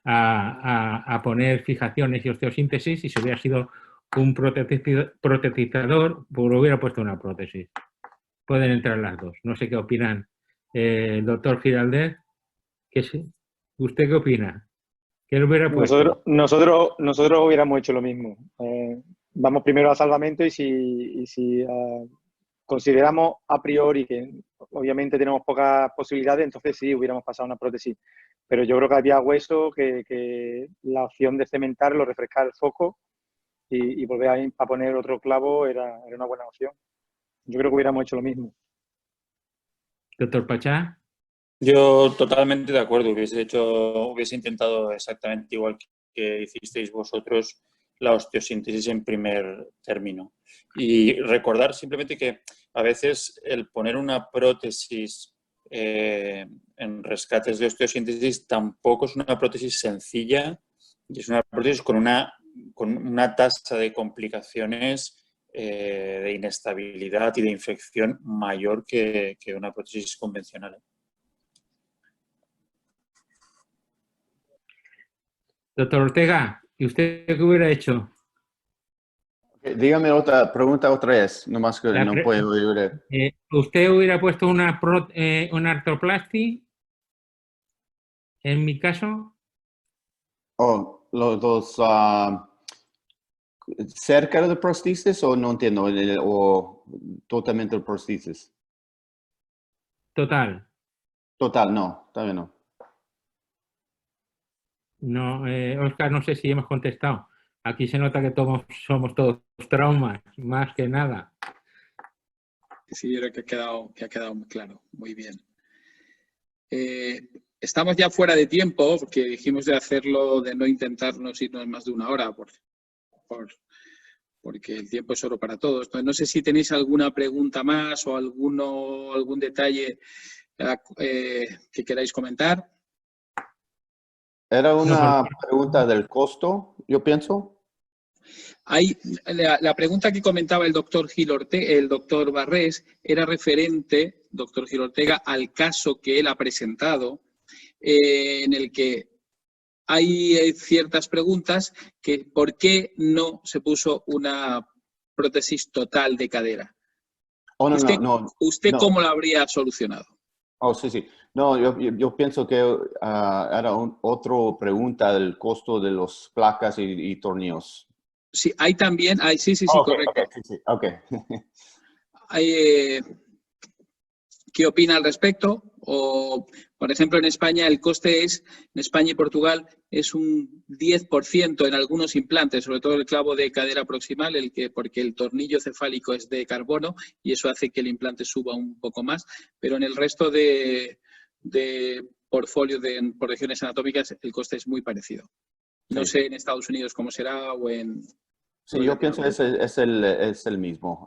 S4: a poner fijaciones y osteosíntesis, y si hubiera sido un protetizador, pues hubiera puesto una prótesis. Pueden entrar las dos. No sé qué opinan. El doctor Giraldez, ¿usted qué opina? ¿Qué le hubiera puesto?
S6: Nosotros hubiéramos hecho lo mismo. Vamos primero al salvamento y si consideramos a priori que obviamente tenemos pocas posibilidades, entonces sí, hubiéramos pasado una prótesis. Pero yo creo que había hueso, que la opción de cementarlo, refrescar el foco y volver a poner otro clavo era una buena opción. Yo creo que hubiéramos hecho lo mismo.
S4: Doctor Pachá.
S5: Yo totalmente de acuerdo. Hubiese intentado exactamente igual que hicisteis vosotros la osteosíntesis en primer término. Y recordar simplemente que a veces el poner una prótesis en rescates de osteosíntesis tampoco es una prótesis sencilla, y es una prótesis con una tasa de complicaciones, de inestabilidad y de infección mayor que una prótesis convencional.
S4: Doctor Ortega, ¿y usted qué hubiera hecho?
S3: Dígame otra pregunta otra vez, nomás que no puedo oír.
S4: ¿Usted hubiera puesto una artroplasty? En mi caso.
S3: Oh, los dos cerca de prosthesis, o no entiendo, o totalmente el prosthesis.
S4: Total.
S3: Total, no, todavía no.
S4: No, Óscar, no sé si hemos contestado. Aquí se nota que somos todos traumas, más que nada.
S2: Sí, yo creo que ha quedado muy claro, muy bien. Estamos ya fuera de tiempo, porque dijimos de hacerlo, de no intentarnos irnos más de una hora, porque el tiempo es oro para todos. Entonces, no sé si tenéis alguna pregunta más o algún detalle que queráis comentar.
S3: Era una pregunta del costo, yo pienso.
S2: La pregunta que comentaba el doctor Barrés era referente, doctor Gil Ortega, al caso que él ha presentado, en el que hay ciertas preguntas que ¿por qué no se puso una prótesis total de cadera?
S3: Oh, no,
S2: ¿Usted
S3: no.
S2: cómo lo habría solucionado?
S3: Oh, sí, sí. No, yo pienso que era otra pregunta del costo de las placas y tornillos.
S2: Sí, hay también, sí, correcto.
S3: Okay, sí, okay.
S2: ¿Qué opina al respecto? O, por ejemplo, en España el coste en España y Portugal es un 10% en algunos implantes, sobre todo el clavo de cadera proximal, porque el tornillo cefálico es de carbono y eso hace que el implante suba un poco más, pero en el resto de portfolio por regiones anatómicas el coste es muy parecido. No sé en Estados Unidos cómo será o en...
S3: Sí, yo pienso que es el mismo.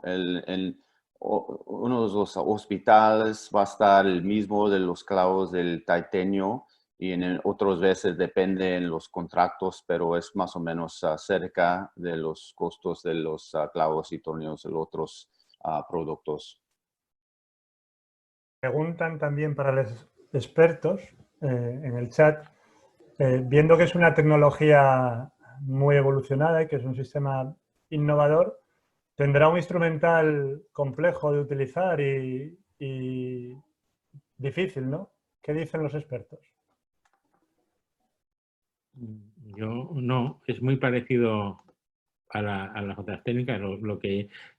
S3: Uno de los hospitales va a estar el mismo de los clavos del titanio y en otras veces depende en los contratos, pero es más o menos cerca de los costos de los clavos y tornillos de los otros productos.
S7: Preguntan también para los expertos en el chat, viendo que es una tecnología muy evolucionada y que es un sistema innovador, ¿tendrá un instrumental complejo de utilizar y difícil, no? ¿Qué dicen los expertos?
S4: Yo no, es muy parecido a las otras técnicas,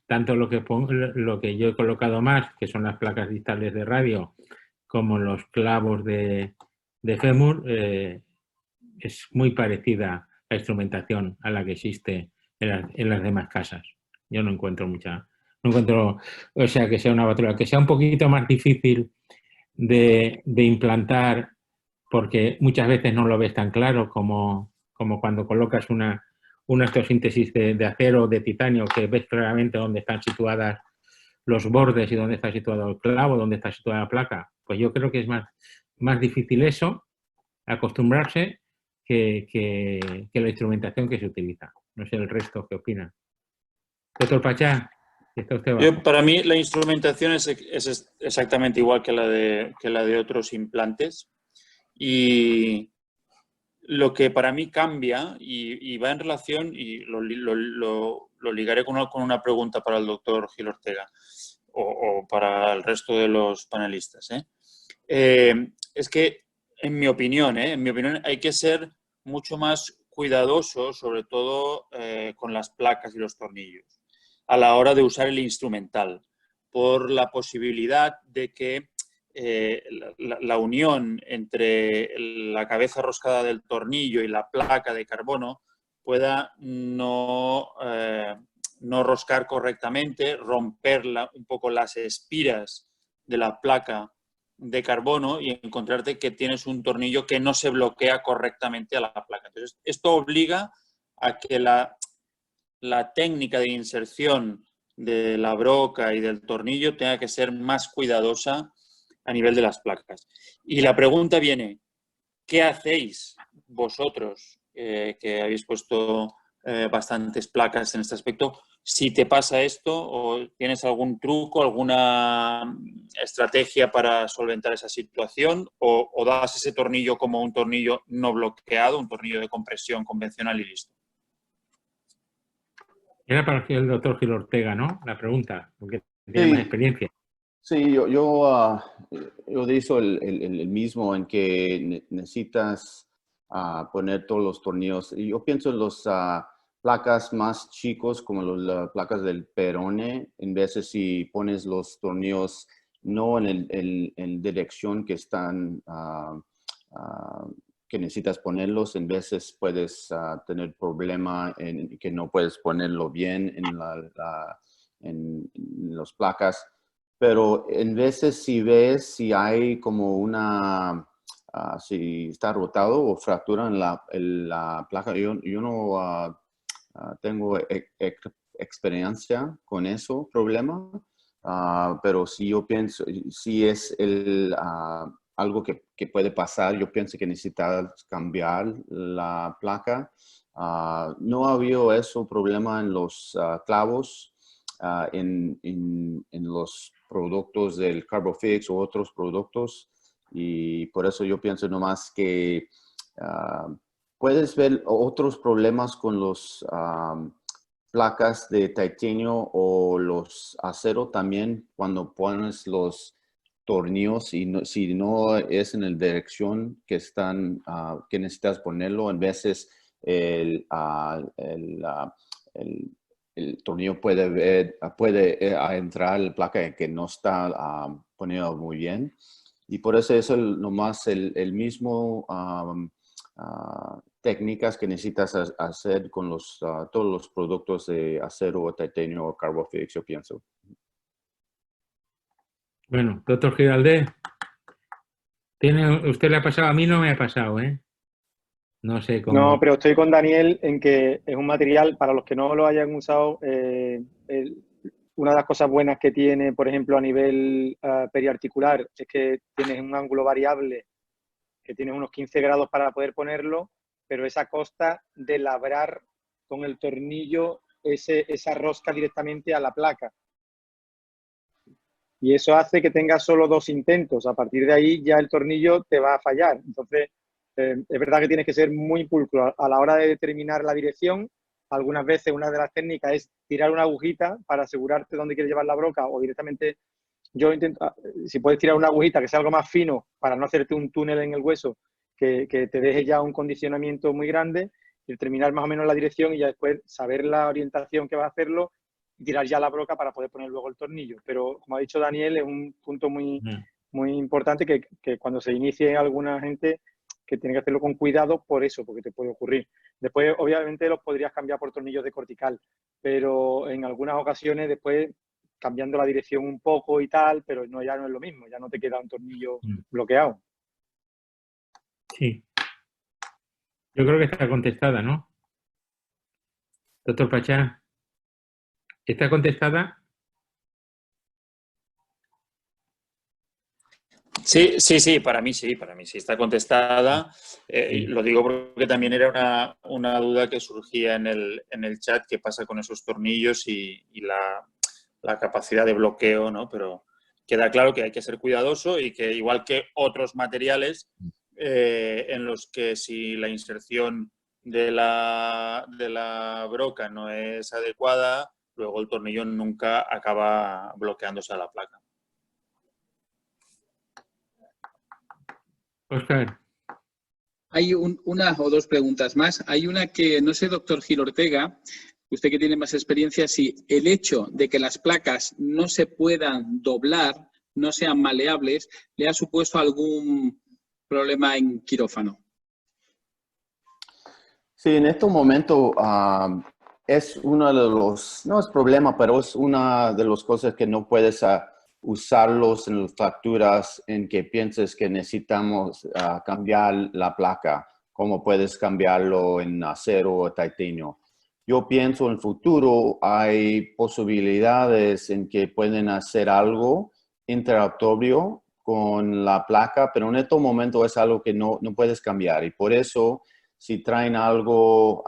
S4: tanto lo que yo he colocado más, que son las placas distales de radio, como los clavos de fémur, es muy parecida la instrumentación a la que existe en las demás casas. Yo no encuentro o sea, que sea una batalla, que sea un poquito más difícil de implantar, porque muchas veces no lo ves tan claro como cuando colocas una osteosíntesis de acero o de titanio, que ves claramente dónde están situadas los bordes y dónde está situado el clavo, dónde está situada la placa. Pues yo creo que es más difícil eso, acostumbrarse, que la instrumentación que se utiliza. No sé el resto, ¿qué opina? Doctor Pachá, ¿está usted bajo?
S5: Para mí la instrumentación es exactamente igual que la de otros implantes. Y lo que para mí cambia y va en relación, y lo ligaré con una pregunta para el doctor Gil Ortega o para el resto de los panelistas, es que, en mi opinión hay que ser mucho más cuidadoso, sobre todo con las placas y los tornillos, a la hora de usar el instrumental, por la posibilidad de que la unión entre la cabeza roscada del tornillo y la placa de carbono pueda no roscar correctamente, romper un poco las espiras de la placa de carbono y encontrarte que tienes un tornillo que no se bloquea correctamente a la placa. Entonces, esto obliga a que la técnica de inserción de la broca y del tornillo tenga que ser más cuidadosa a nivel de las placas. Y la pregunta viene, ¿qué hacéis vosotros, que habéis puesto bastantes placas en este aspecto, si te pasa esto o tienes algún truco, alguna estrategia para solventar esa situación o das ese tornillo como un tornillo no bloqueado, un tornillo de compresión convencional y listo?
S4: Era para el doctor Gil Ortega, ¿no? La pregunta, porque tiene más experiencia.
S3: Sí, yo hice el mismo en que necesitas poner todos los tornillos. Y yo pienso en las placas más chicos, como las placas del perone, en veces si pones los tornillos no en dirección que están, que necesitas ponerlos, en veces puedes tener problema en que no puedes ponerlo bien en las placas. Pero en veces si ves si hay como si está rotado o fractura en la placa, yo no tengo experiencia con eso problema, pero si yo pienso, si es algo que puede pasar. Yo pienso que necesitas cambiar la placa. No ha habido eso problema en los clavos, en los productos del Carbofix o otros productos. Y por eso yo pienso nomás que puedes ver otros problemas con los placas de titanio o los acero también cuando pones los tornillos y si no es en la dirección que están, que necesitas ponerlo, en veces el tornillo puede entrar en la placa que no está poniendo muy bien. Y por eso es nomás el mismo técnicas que necesitas hacer con todos los productos de acero o titanio o Carbofix, yo pienso.
S4: Bueno, doctor Giraldez, usted le ha pasado, a mí no me ha pasado, ¿eh? No sé cómo.
S6: No, pero estoy con Daniel en que es un material, para los que no lo hayan usado, una de las cosas buenas que tiene, por ejemplo, a nivel periarticular, es que tienes un ángulo variable, que tienes unos 15 grados para poder ponerlo, pero es a costa de labrar con el tornillo esa rosca directamente a la placa. Y eso hace que tengas solo 2 intentos. A partir de ahí ya el tornillo te va a fallar. Entonces, es verdad que tienes que ser muy pulcro a la hora de determinar la dirección. Algunas veces una de las técnicas es tirar una agujita para asegurarte dónde quieres llevar la broca, o directamente yo intento, si puedes tirar una agujita que sea algo más fino para no hacerte un túnel en el hueso que te deje ya un condicionamiento muy grande, y determinar más o menos la dirección y ya después saber la orientación que va a hacerlo y tirar ya la broca para poder poner luego el tornillo. Pero como ha dicho Daniel, es un punto muy importante que cuando se inicie alguna gente que tiene que hacerlo con cuidado por eso, porque te puede ocurrir. Después, obviamente, los podrías cambiar por tornillos de cortical, pero en algunas ocasiones después cambiando la dirección un poco y tal, pero no, ya no es lo mismo, ya no te queda un tornillo bloqueado.
S4: Sí. Yo creo que está contestada, ¿no? Doctor Pachá, ¿está contestada?
S5: Sí, para mí sí está contestada. Lo digo porque también era una duda que surgía en el chat, qué pasa con esos tornillos y la capacidad de bloqueo, ¿no? Pero queda claro que hay que ser cuidadoso y que igual que otros materiales en los que si la inserción de la broca no es adecuada, luego el tornillo nunca acaba bloqueándose a la placa.
S4: Óscar.
S2: Hay una o dos preguntas más. Hay una que, no sé, doctor Gil Ortega, usted que tiene más experiencia, si el hecho de que las placas no se puedan doblar, no sean maleables, ¿le ha supuesto algún problema en quirófano?
S3: Sí, en este momento es uno de los, no es problema, pero es una de las cosas que no puedes usarlos en las fracturas en que pienses que necesitamos cambiar la placa, como puedes cambiarlo en acero o titanio. Yo pienso en el futuro hay posibilidades en que pueden hacer algo interoperatorio con la placa, pero en este momento es algo que no puedes cambiar y por eso si traen algo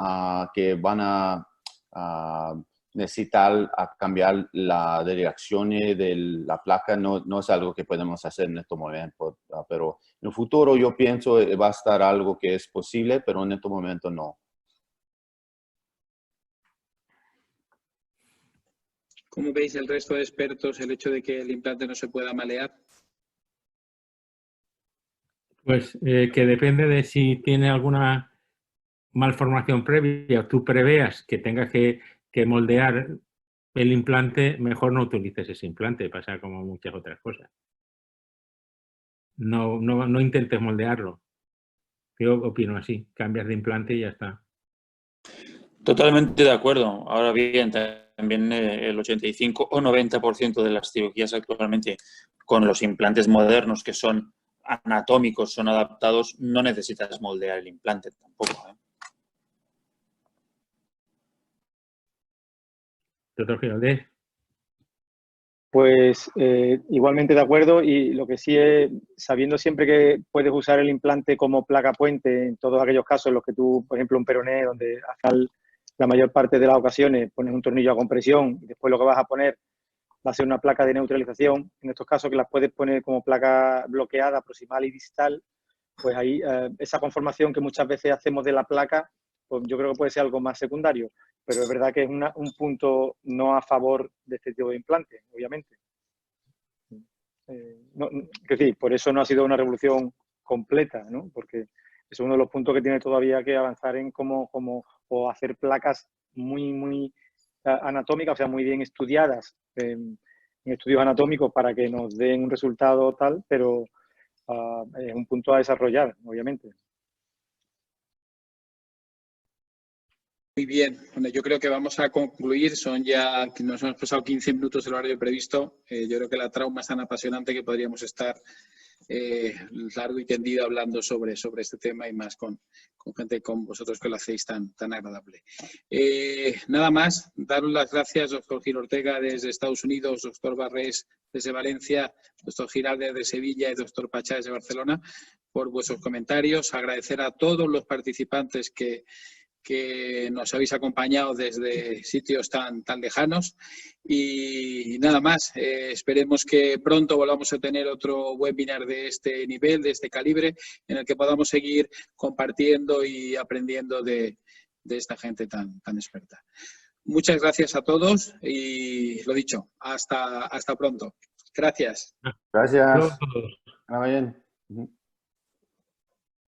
S3: que van a necesitar cambiar la dirección de la placa, no es algo que podemos hacer en este momento. Pero en el futuro yo pienso va a estar algo que es posible, pero en este momento no.
S2: ¿Cómo veis el resto de expertos el hecho de que el implante no se pueda malear?
S4: Pues que depende de si tiene alguna malformación previa o tú preveas que tengas que moldear el implante, mejor no utilices ese implante, pasa como muchas otras cosas. No intentes moldearlo. Yo opino así, cambias de implante y ya está.
S5: Totalmente de acuerdo. Ahora bien, también el 85 o 90% de las cirugías actualmente con los implantes modernos que son anatómicos, son adaptados, no necesitas moldear el implante tampoco, ¿eh?
S4: Doctor Giraldez.
S6: Pues igualmente de acuerdo, y lo que sí es, sabiendo siempre que puedes usar el implante como placa puente en todos aquellos casos en los que tú, por ejemplo, un peroné, donde al final la mayor parte de las ocasiones pones un tornillo a compresión y después lo que vas a poner va a ser una placa de neutralización, en estos casos que las puedes poner como placa bloqueada, proximal y distal, pues ahí esa conformación que muchas veces hacemos de la placa, pues yo creo que puede ser algo más secundario. Pero es verdad que es un punto no a favor de este tipo de implante, obviamente. Es decir, por eso no ha sido una revolución completa, ¿no? Porque es uno de los puntos que tiene todavía que avanzar en cómo o hacer placas muy anatómicas, o sea, muy bien estudiadas en estudios anatómicos para que nos den un resultado tal, pero es un punto a desarrollar, obviamente.
S2: Muy bien, bueno, yo creo que vamos a concluir, nos hemos pasado 15 minutos del horario previsto. Yo creo que la trauma es tan apasionante que podríamos estar largo y tendido hablando sobre este tema y más con gente como vosotros que lo hacéis tan agradable. Nada más, daros las gracias, doctor Gil Ortega desde Estados Unidos, doctor Barrés desde Valencia, doctor Giralde desde Sevilla y doctor Pachá desde Barcelona por vuestros comentarios. Agradecer a todos los participantes que nos habéis acompañado desde sitios tan lejanos y nada más, esperemos que pronto volvamos a tener otro webinar de este nivel, de este calibre, en el que podamos seguir compartiendo y aprendiendo de esta gente tan experta. Muchas gracias a todos y lo dicho, hasta pronto. Gracias.
S3: Gracias.
S4: Todos.
S3: Está bien.